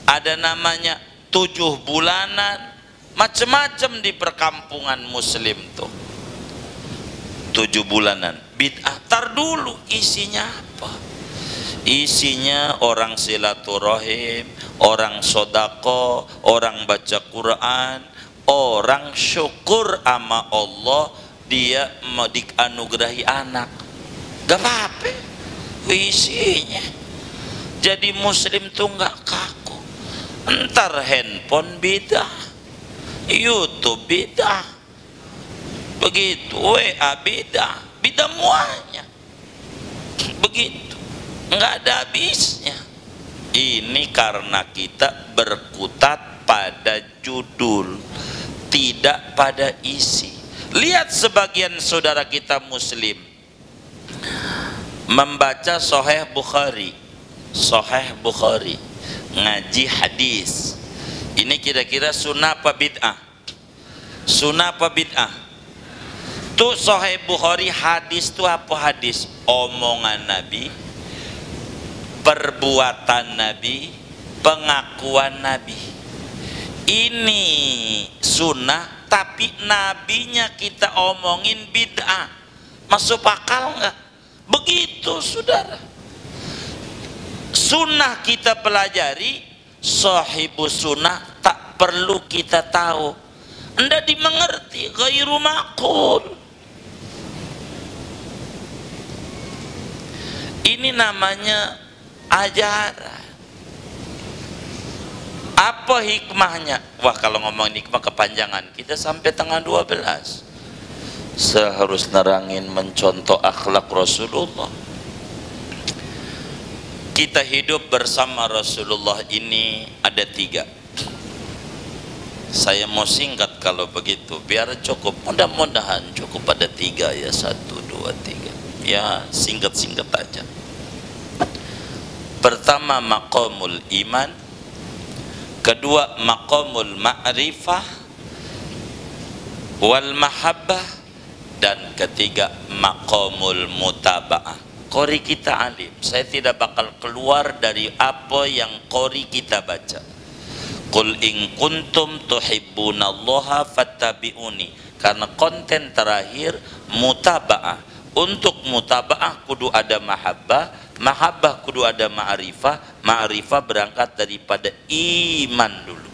Speaker 1: ada namanya 7 bulanan, macam-macam di perkampungan muslim tuh. 7 bulanan bid'ah. Tar dulu, isinya apa? Isinya orang silaturahim, orang sodako, orang baca Quran, orang syukur sama Allah dia mau dianugerahi anak, gak apa-apa isinya. Jadi muslim tuh gak kaku. Entar handphone bidah, YouTube bidah, begitu WA bidah, bidah muanya begitu, nggak ada habisnya. Ini karena kita berkutat pada judul, tidak pada isi. Lihat sebagian saudara kita muslim membaca Sahih Bukhari, ngaji hadis. Ini kira-kira sunnah apa bid'ah? Sunnah apa bid'ah? Tuh Sahih Bukhari hadis tuh apa hadis? Omongan Nabi, perbuatan Nabi, pengakuan Nabi. Ini sunnah, tapi nabinya kita omongin bid'ah. Masuk akal nggak? Begitu saudara. Sunnah kita pelajari, sahibus sunnah tak perlu kita tahu, ndak dimengerti, ghairu maqul. Ini namanya ajaran. Apa hikmahnya? Wah, kalau ngomongin hikmah kepanjangan, kita sampai tengah 12. Seharus nerangin mencontoh akhlak Rasulullah. Kita hidup bersama Rasulullah ini ada 3. Saya mau singkat kalau begitu, biar cukup. Mudah-mudahan cukup pada 3 ya, 1, 2, 3. Ya singkat-singkat aja. Pertama maqamul iman, kedua maqamul ma'rifah wal mahabbah, dan ketiga maqamul mutaba'ah. Qori kita alim, saya tidak bakal keluar dari apa yang qori kita baca. Qul in kuntum tuhibbunallaha fattabi'uni, karena konten terakhir mutaba'ah. Untuk mutaba'ah kudu ada mahabbah, mahabbah kudu ada ma'rifah, ma'rifah berangkat daripada iman dulu.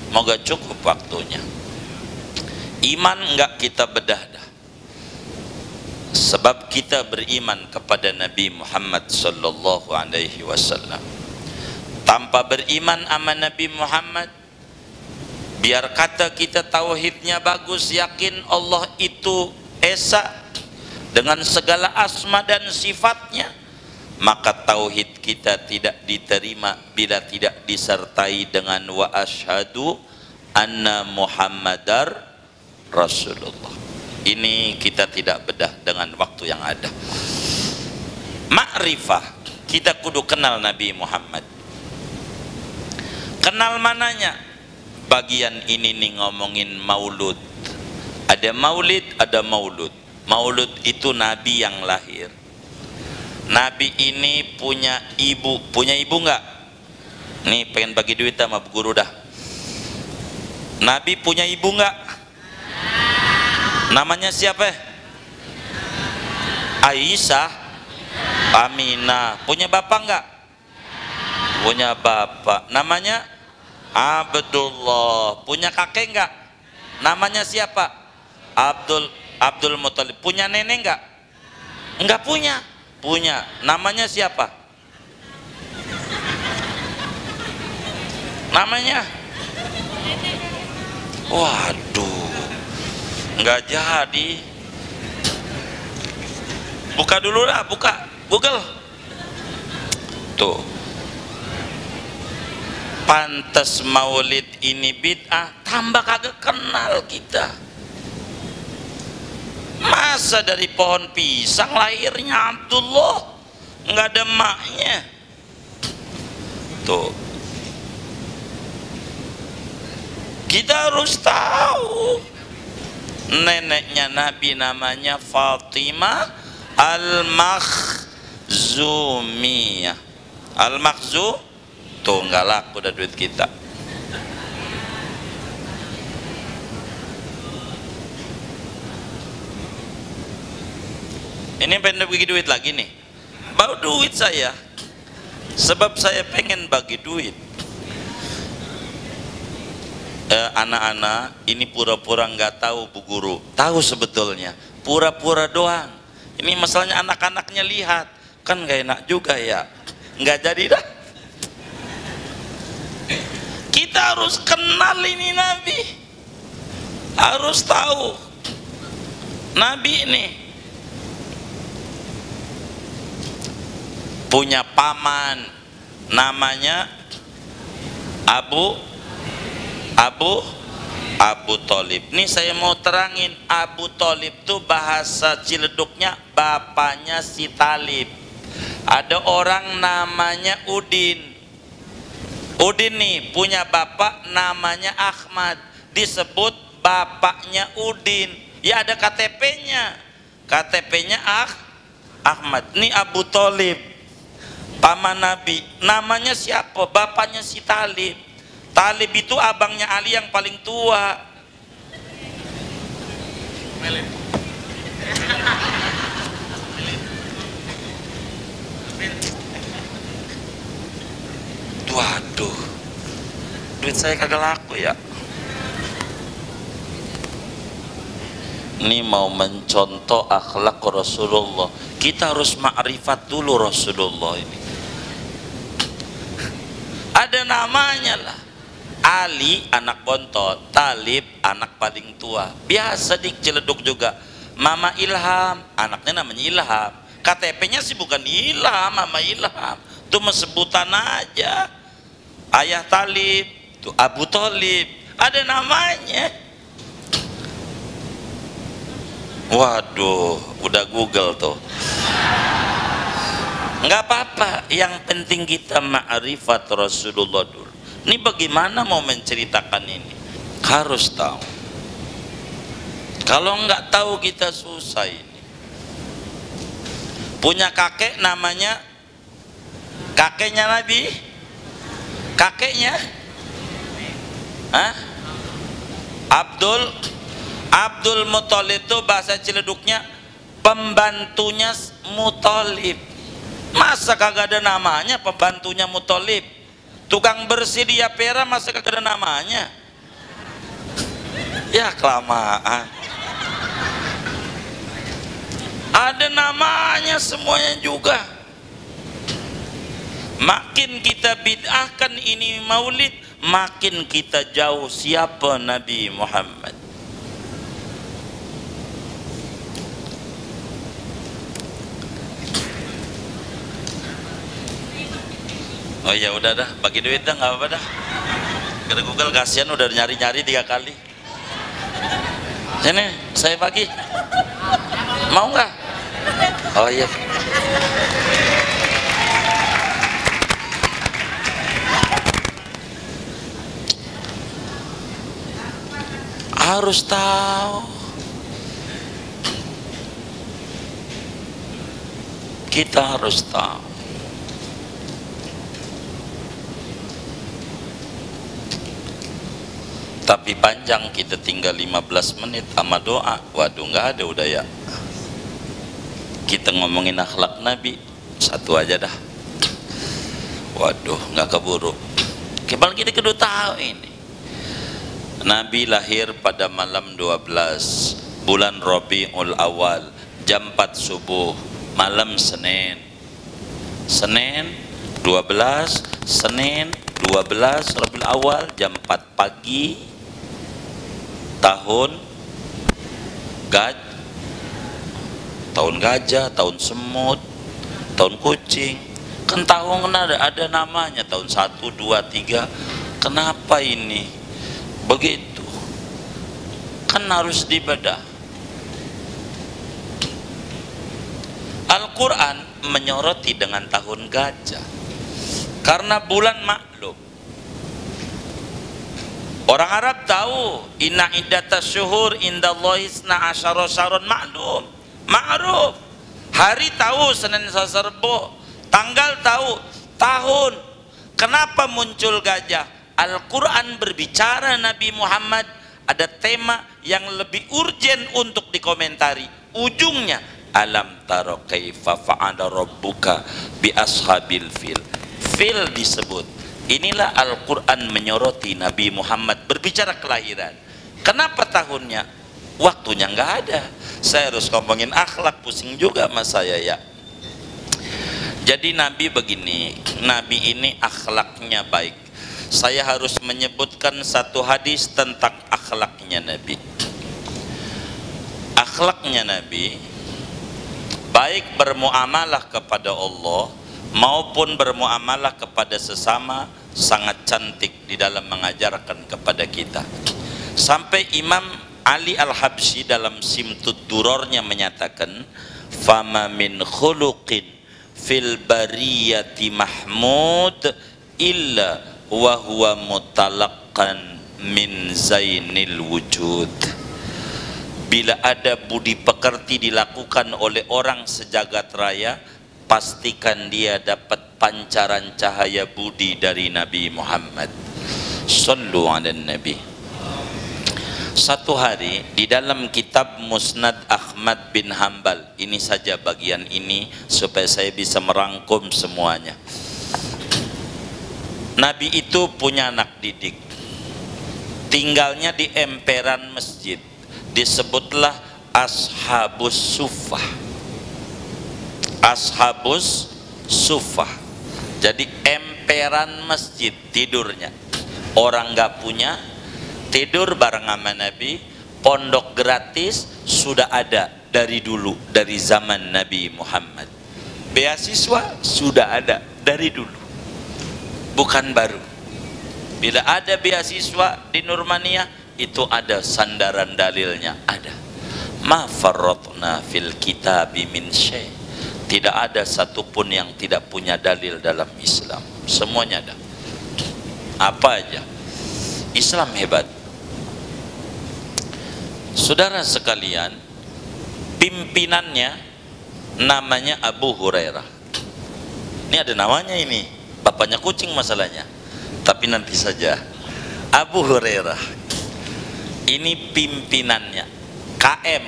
Speaker 1: Moga cukup waktunya. Iman enggak kita bedah dah, sebab kita beriman kepada Nabi Muhammad sallallahu alaihi wasallam. Tanpa beriman sama Nabi Muhammad, biar kata kita tauhidnya bagus, yakin Allah itu esa dengan segala asma dan sifatnya, maka tauhid kita tidak diterima bila tidak disertai dengan wa asyhadu anna Muhammadar Rasulullah. Ini kita tidak bedah dengan waktu yang ada. Ma'rifah, kita kudu kenal Nabi Muhammad. Kenal mananya? Bagian ini nih ngomongin maulud. Ada maulid, ada maulud. Maulud itu Nabi yang lahir. Nabi ini punya ibu. Punya ibu enggak? Nih pengen bagi duit sama guru dah. Nabi punya ibu enggak? Namanya siapa? Aisyah, Aminah. Punya bapak enggak? Punya bapak. Namanya Abdullah. Punya kakek enggak? Namanya siapa? Abdul Muthalib. Punya nenek enggak? Enggak punya. Punya. Namanya siapa? Namanya? Waduh, enggak jadi. Buka dulu lah, buka Google. Tuh. Pantes maulid ini bid'ah, tambah kagak kenal kita. Masa dari pohon pisang lahirnya Abdullah, nggak ada maknya. Tuh, kita harus tahu neneknya Nabi namanya Fatimah Al-Makhzumiyah. Al-Makhzum tuh nggak laku udah duit kita. Ini pengen bagi duit lagi nih, bawa duit saya, sebab saya pengen bagi duit. anak-anak ini pura-pura nggak tahu Bu Guru, tahu sebetulnya, pura-pura doang. Ini masalahnya anak-anaknya lihat, kan nggak enak juga ya, nggak jadi dah. Kita harus kenal ini Nabi, harus tahu Nabi ini punya paman namanya Abu Thalib. Nih saya mau terangin, Abu Thalib tuh bahasa Ciledugnya bapaknya si Talib. Ada orang namanya Udin. Udin nih punya bapak namanya Ahmad, disebut bapaknya Udin. Ya ada KTP-nya, KTP-nya Ahmad. Nih Abu Thalib, paman Nabi, namanya siapa? Bapaknya si Talib. Talib itu abangnya Ali yang paling tua. Waduh, duit saya kagak laku ya. Ini mau mencontoh akhlak Rasulullah, kita harus makrifat dulu Rasulullah ini. Ada namanya lah, Ali anak bontot, Talib anak paling tua. Biasa di Ciledug juga. Mama Ilham, anaknya namanya Ilham. KTP-nya sih bukan Ilham, Mama Ilham. Itu sebutan aja. Ayah Talib, itu Abu Thalib, ada namanya. Waduh, udah Google tuh. Nggak apa-apa, yang penting kita ma'rifat Rasulullah dulu. Ini bagaimana mau menceritakan ini? Harus tahu. Kalau nggak tahu kita susah ini. Punya kakek namanya, kakeknya Nabi, kakeknya Abdul Muthalib itu bahasa Ciledugnya pembantunya Muthalib. Masa kagak ada namanya pembantunya Muthalib? Tukang bersih di Yapera masa kagak ada namanya? Ya kelamaan. Ada namanya semuanya juga. Makin kita bid'ahkan ini maulid, makin kita jauh siapa Nabi Muhammad. Oh ya udah dah, bagi duit dah, nggak apa-apa dah. Ke Google kasihan udah nyari-nyari 3 kali. Sini, saya bagi. Mau nggak? Oh iya. Harus tahu. Kita harus tahu. Tapi panjang, kita tinggal 15 menit sama doa. Waduh, nggak ada udah ya. Kita ngomongin akhlak Nabi satu aja dah. Waduh, nggak keburu. Kebal kita kedua tahu ini. Nabi lahir pada malam 12 bulan Rabiul Awal, jam 4 subuh, malam Senin. Senin 12 Rabiul Awal, jam 4 pagi, tahun gajah, tahun semut, tahun kucing. Kan tahun ada namanya, tahun 1, 2, 3. Kenapa ini begitu? Kan harus dibedah. Al-Quran menyoroti dengan tahun gajah karena bulan maklum. Orang Arab tahu inna iddatas syuhur indallahi 12 syahran ma'lum, ma'ruf. Hari tahu Senin Selasa Rebo, tanggal tahu, tahun. Kenapa muncul gajah? Al-Quran berbicara Nabi Muhammad, ada tema yang lebih urgen untuk dikomentari. Ujungnya, alam taro kaifa fa'ala rabbuka bi ashabil fil. Fil disebut, Inilah Al-Quran menyoroti Nabi Muhammad berbicara kelahiran. Kenapa tahunnya? Waktunya nggak ada. Saya harus ngomongin akhlak, pusing juga mas saya ya. Jadi Nabi begini, Nabi ini akhlaknya baik. Saya harus menyebutkan satu hadis tentang akhlaknya Nabi. Akhlaknya Nabi baik bermuamalah kepada Allah maupun bermuamalah kepada sesama sangat cantik di dalam mengajarkan kepada kita. Sampai Imam Ali Al-Habsyi dalam Simtud Durornya menyatakan, fama min khuluqin fil bariyati mahmud illa wa huwa mutalaqqan min zainil wujud. Bila ada budi pekerti dilakukan oleh orang sejagat raya, pastikan dia dapat pancaran cahaya budi dari Nabi Muhammad. Sallu ala Nabi. Satu hari di dalam kitab Musnad Ahmad bin Hambal, ini saja bagian ini supaya saya bisa merangkum semuanya. Nabi itu punya anak didik, tinggalnya di emperan masjid, disebutlah Ashabus Suffah. Ashabus Suffah, jadi emperan masjid tidurnya. Orang nggak punya, tidur bareng sama Nabi. Pondok gratis sudah ada dari dulu, dari zaman Nabi Muhammad. Beasiswa sudah ada dari dulu, bukan baru. Bila ada beasiswa di Nurmaniyah, itu ada sandaran dalilnya, ada. Ma farratna fil kitabi min syai'. Tidak ada satupun yang tidak punya dalil dalam Islam, semuanya ada. Apa aja? Islam hebat. Saudara sekalian, pimpinannya namanya Abu Hurairah. Ini ada namanya ini, bapaknya kucing masalahnya, tapi nanti saja. Abu Hurairah ini pimpinannya, KM.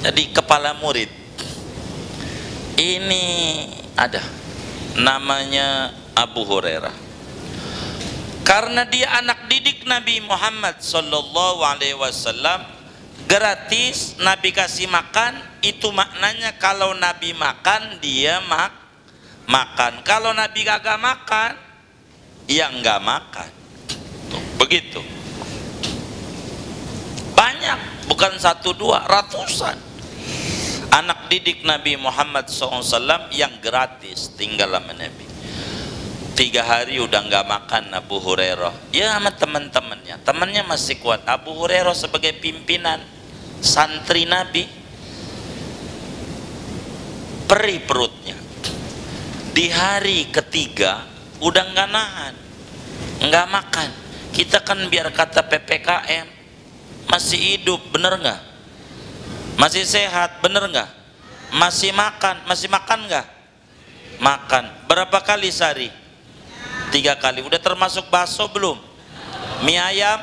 Speaker 1: Jadi kepala murid ini ada namanya Abu Hurairah. Karena dia anak didik Nabi Muhammad sallallahu alaihi wasallam, gratis Nabi kasih makan. Itu maknanya kalau Nabi makan dia makan, kalau Nabi kagak makan ya enggak makan. Tuh, begitu. Banyak, bukan satu dua, ratusan anak didik Nabi Muhammad SAW yang gratis tinggal sama Nabi. 3 hari udah nggak makan Abu Hurairah, ya sama teman-temannya. Temannya masih kuat. Abu Hurairah sebagai pimpinan santri Nabi, perih perutnya. Di hari ketiga udah nggak nahan, nggak makan. Kita kan biar kata PPKM masih hidup, bener nggak? Masih sehat, bener nggak? Masih makan nggak? Makan. Berapa kali sehari? 3 kali. Udah termasuk bakso belum? Mie ayam,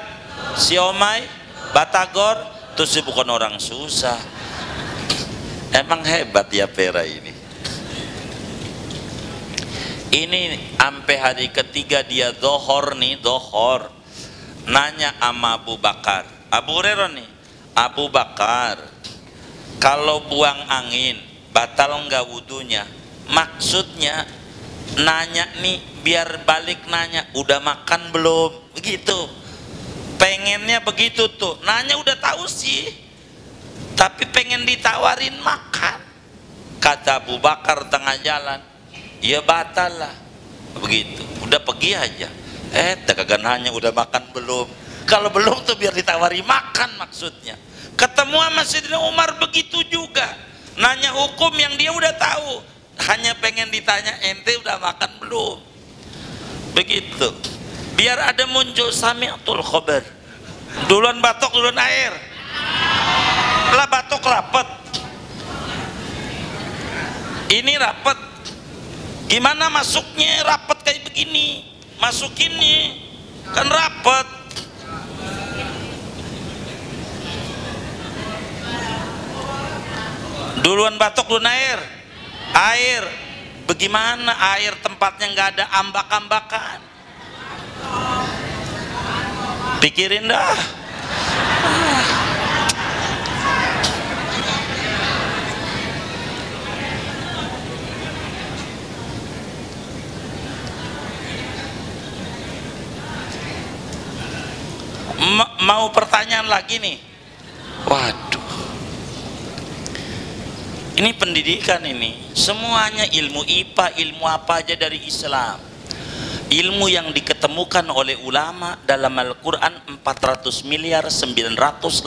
Speaker 1: siomay, batagor. Terus bukan orang susah. Emang hebat ya Pera ini. Ini sampai hari ketiga dia dohor nih, dohor. Nanya sama Abu Bakar, Abu Hurairah nih, Abu Bakar, kalau buang angin batal nggak wudunya? Maksudnya nanya nih biar balik nanya, udah makan belum? Begitu. Pengennya begitu tuh. Nanya udah tahu sih, tapi pengen ditawarin makan. Kata Abu Bakar tengah jalan, ya batal lah. Begitu. Udah pergi aja. Kagak nanya udah makan belum. Kalau belum tuh biar ditawari makan maksudnya. Ketemu sama Sayyidina Umar begitu juga. Nanya hukum yang dia udah tahu. Hanya pengen ditanya, ente udah makan belum? Begitu. Biar ada muncul sami'atul khobar. Duluan batok, duluan air. Lah batok rapet. Ini rapet. Gimana masuknya rapet kayak begini? Masukinnya kan rapet. Duluan batok, duluan air. Bagaimana air tempatnya nggak ada ambak-ambakan? Pikirin dah. Mau pertanyaan lagi nih. Waduh, ini pendidikan ini semuanya ilmu IPA, ilmu apa aja dari Islam. Ilmu yang diketemukan oleh ulama dalam Al-Quran 400 miliar 980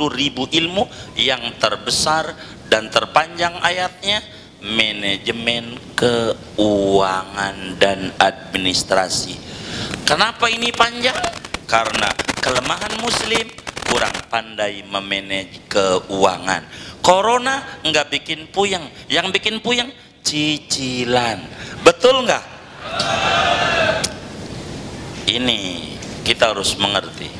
Speaker 1: ribu ilmu. Yang terbesar dan terpanjang ayatnya manajemen keuangan dan administrasi. Kenapa ini panjang? Karena kelemahan muslim kurang pandai memanage keuangan. Corona nggak bikin puyeng, yang bikin puyeng cicilan. Betul nggak? Ini kita harus mengerti.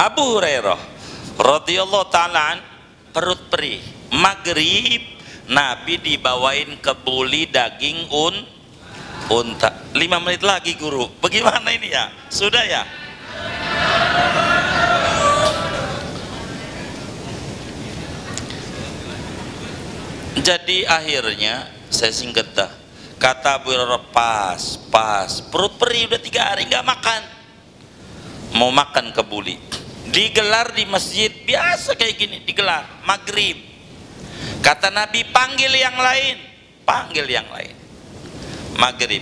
Speaker 1: Abu Hurairah radhiyallahu ta'ala perut perih, maghrib Nabi dibawain kebuli daging unta. 5 menit lagi guru, bagaimana ini ya? Sudah ya? Jadi akhirnya saya singkat dah, kata Abu Hurairah, pas perut perih udah 3 hari nggak makan, mau makan kebuli. Digelar di masjid biasa kayak gini, digelar maghrib. Kata Nabi, panggil yang lain, panggil yang lain. Maghrib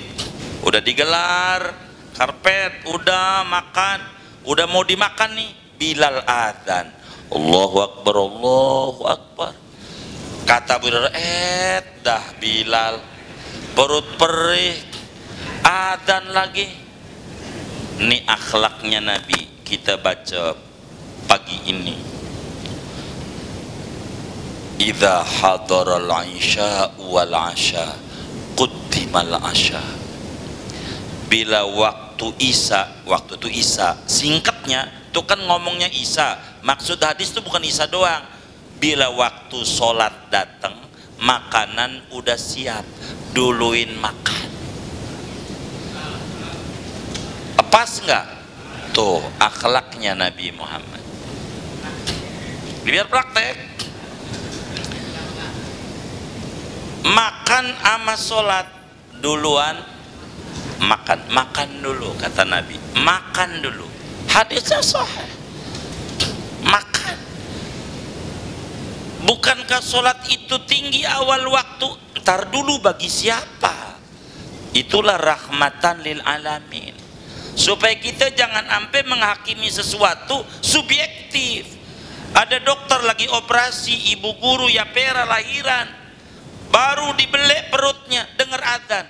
Speaker 1: udah digelar, karpet udah makan, udah mau dimakan nih, Bilal adzan, Allahu Akbar, Allahu Akbar. Kata Abu Hurairah, dah Bilal perut perih, adzan lagi. Ini akhlaknya Nabi, kita baca pagi ini. Idza hadaral isya wal asya quddimal asya. Bila waktu Isya, waktu itu Isya, singkatnya itu kan ngomongnya Isya, maksud hadis itu bukan Isya doang. Bila waktu sholat datang, makanan udah siap, duluin makan. Pas nggak? Tuh akhlaknya Nabi Muhammad. Biar praktek. Makan ama sholat duluan, makan dulu kata Nabi, makan dulu. Hadisnya sahih. Makan. Bukankah sholat itu tinggi awal waktu? Ntar dulu bagi siapa? Itulah rahmatan lil alamin. Supaya kita jangan sampai menghakimi sesuatu subjektif. Ada dokter lagi operasi, ibu guru ya pera lahiran, baru dibelek perutnya, dengar adzan,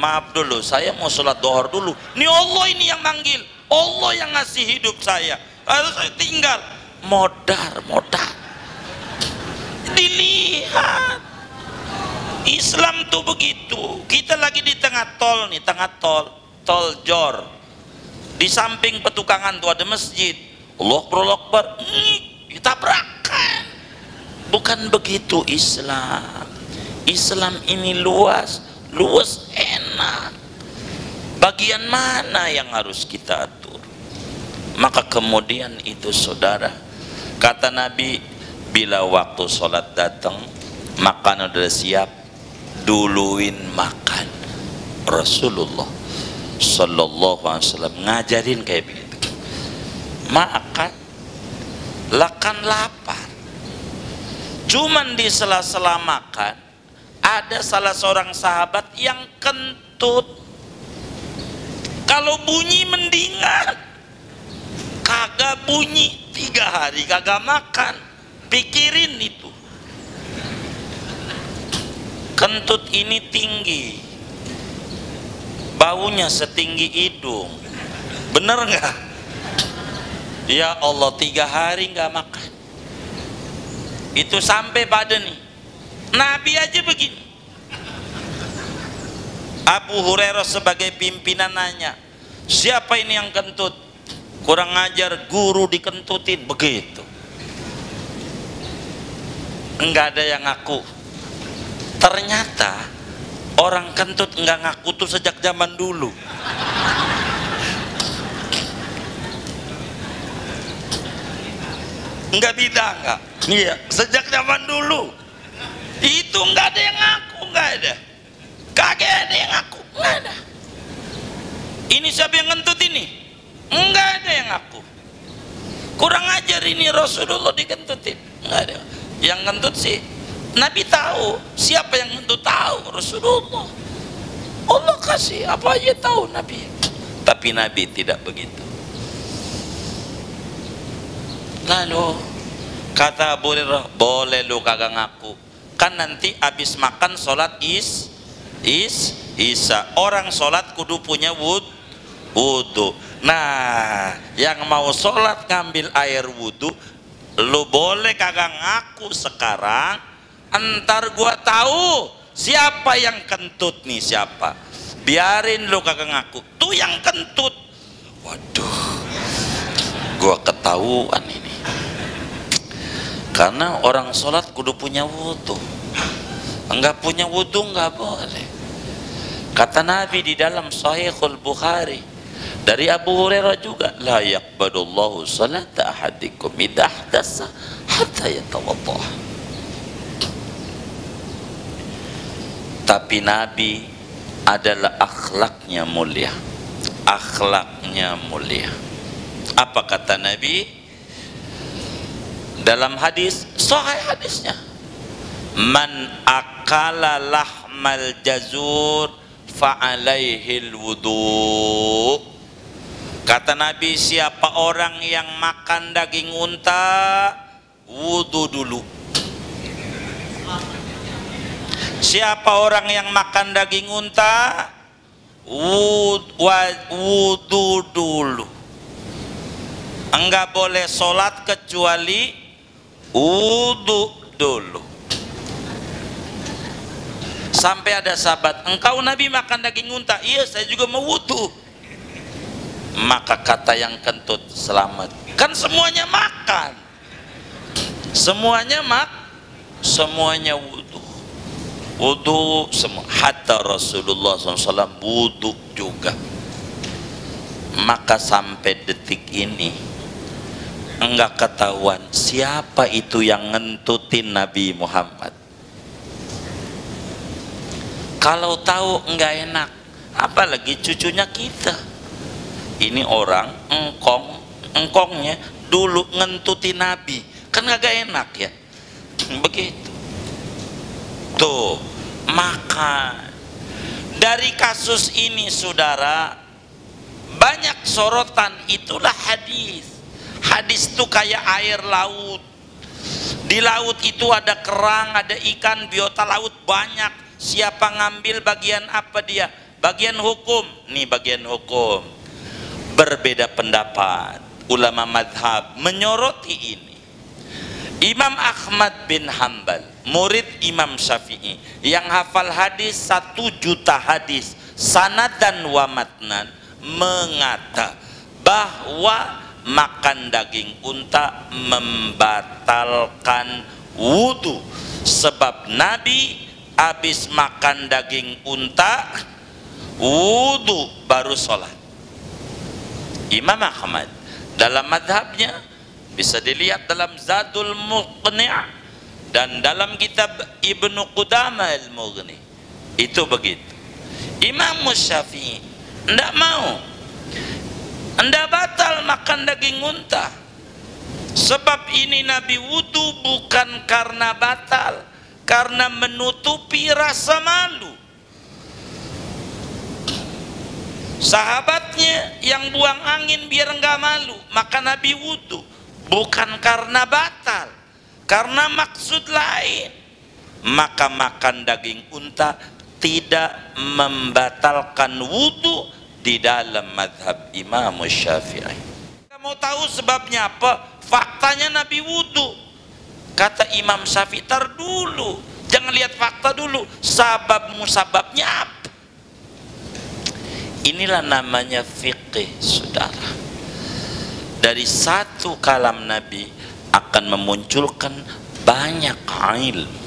Speaker 1: maaf dulu, saya mau sholat dohor dulu. Ini Allah ini yang manggil, Allah yang ngasih hidup saya, lalu saya tinggal. Modar dilihat. Islam tuh begitu. Kita lagi di tengah tol nih, tol Jor, di samping petukangan tuh ada masjid. Allah Akbar, ditabrakan. Bukan begitu Islam. Islam ini luas enak. Bagian mana yang harus kita atur? Maka kemudian itu saudara, kata Nabi, bila waktu sholat datang, makan udah siap, duluin makan. Rasulullah Sallallahu Alaihi Wasallam ngajarin kayak begitu. Makan, lakan lapar. Cuman di sela-sela makan, ada salah seorang sahabat yang kentut. Kalau bunyi mendingan, kagak bunyi 3 hari kagak makan. Pikirin itu. Kentut ini tinggi, baunya setinggi hidung, bener nggak? Ya Allah, 3 hari nggak makan. Itu sampai pada nih, Nabi aja begini. Abu Hurairah sebagai pimpinan nanya, siapa ini yang kentut? Kurang ngajar, guru dikentutin begitu. Enggak ada yang ngaku. Ternyata orang kentut nggak ngaku tuh sejak zaman dulu. Nggak beda nggak? Iya, sejak zaman dulu itu nggak ada yang ngaku, nggak ada, kagak ada yang ngaku, nggak ada. Ini siapa yang ngentut ini? Nggak ada yang ngaku. Kurang ajar ini, Rasulullah dikentutin, nggak ada. Yang ngentut sih Nabi tahu. Siapa yang ngentut? Tahu Rasulullah. Allah kasih apa aja tahu Nabi. Tapi Nabi tidak begitu. Lalu kata Abu Hurairah, boleh lu kagak ngaku, kan nanti habis makan sholat isya, orang sholat kudu punya wudhu. Nah, yang mau sholat ngambil air wudhu, lu boleh kagak ngaku sekarang, entar gua tahu siapa yang kentut nih, siapa. Biarin lu kagak ngaku, tuh yang kentut. Waduh, gua ketahuan ini. Karena orang sholat kudu punya wudhu. Enggak punya wudhu enggak boleh. Kata Nabi di dalam Sahihul Bukhari dari Abu Hurairah juga, la yaqbalullahu salata ahadikum idza ahdasa hatta yatawaddah. Tapi Nabi adalah akhlaknya mulia. Akhlaknya mulia. Apa kata Nabi? Dalam hadis, sahih hadisnya, man akala lahmal jazur fa'alaihil wudu. Kata Nabi, siapa orang yang makan daging unta, wudu dulu. Siapa orang yang makan daging unta, wudu dulu. Enggak boleh sholat kecuali wudu dulu. Sampai ada sahabat, engkau Nabi makan daging unta? Iya, saya juga mau wudu. Maka kata yang kentut, selamat, kan semuanya makan, semuanya semuanya wudu semua. Hatta Rasulullah SAW wudu juga. Maka sampai detik ini enggak ketahuan siapa itu yang ngentutin Nabi Muhammad. Kalau tahu enggak enak, apalagi cucunya kita. Ini orang engkongnya dulu ngentutin Nabi, kan agak enak ya. Begitu. Tuh, maka dari kasus ini saudara, banyak sorotan. Itulah hadis. Hadis itu kayak air laut. Di laut itu ada kerang, ada ikan, biota laut banyak. Siapa ngambil bagian apa dia? Bagian hukum. Nih bagian hukum. Berbeda pendapat. Ulama madhab menyoroti ini. Imam Ahmad bin Hanbal, murid Imam Syafi'i, yang hafal hadis 1 juta hadis, sanadan wa matnan, mengata bahwa makan daging unta membatalkan wudu. Sebab Nabi habis makan daging unta wudu baru sholat. Imam Ahmad dalam madhabnya bisa dilihat dalam Zadul Muqni' dan dalam kitab Ibnu Qudamah Al-Mughni, itu begitu. Imam Syafi'i tidak mau, anda batal makan daging unta. Sebab ini Nabi wudu bukan karena batal, karena menutupi rasa malu. Sahabatnya yang buang angin biar enggak malu, maka Nabi wudu. Bukan karena batal, karena maksud lain. Maka makan daging unta tidak membatalkan wudu di dalam madhab Imam Syafi'i. Kita mau tahu sebabnya apa? Faktanya Nabi wudu. Kata Imam Syafi'i, tar dulu, jangan lihat fakta dulu, sababnya apa? Inilah namanya fiqih, saudara. Dari satu kalam Nabi akan memunculkan banyak ilmu.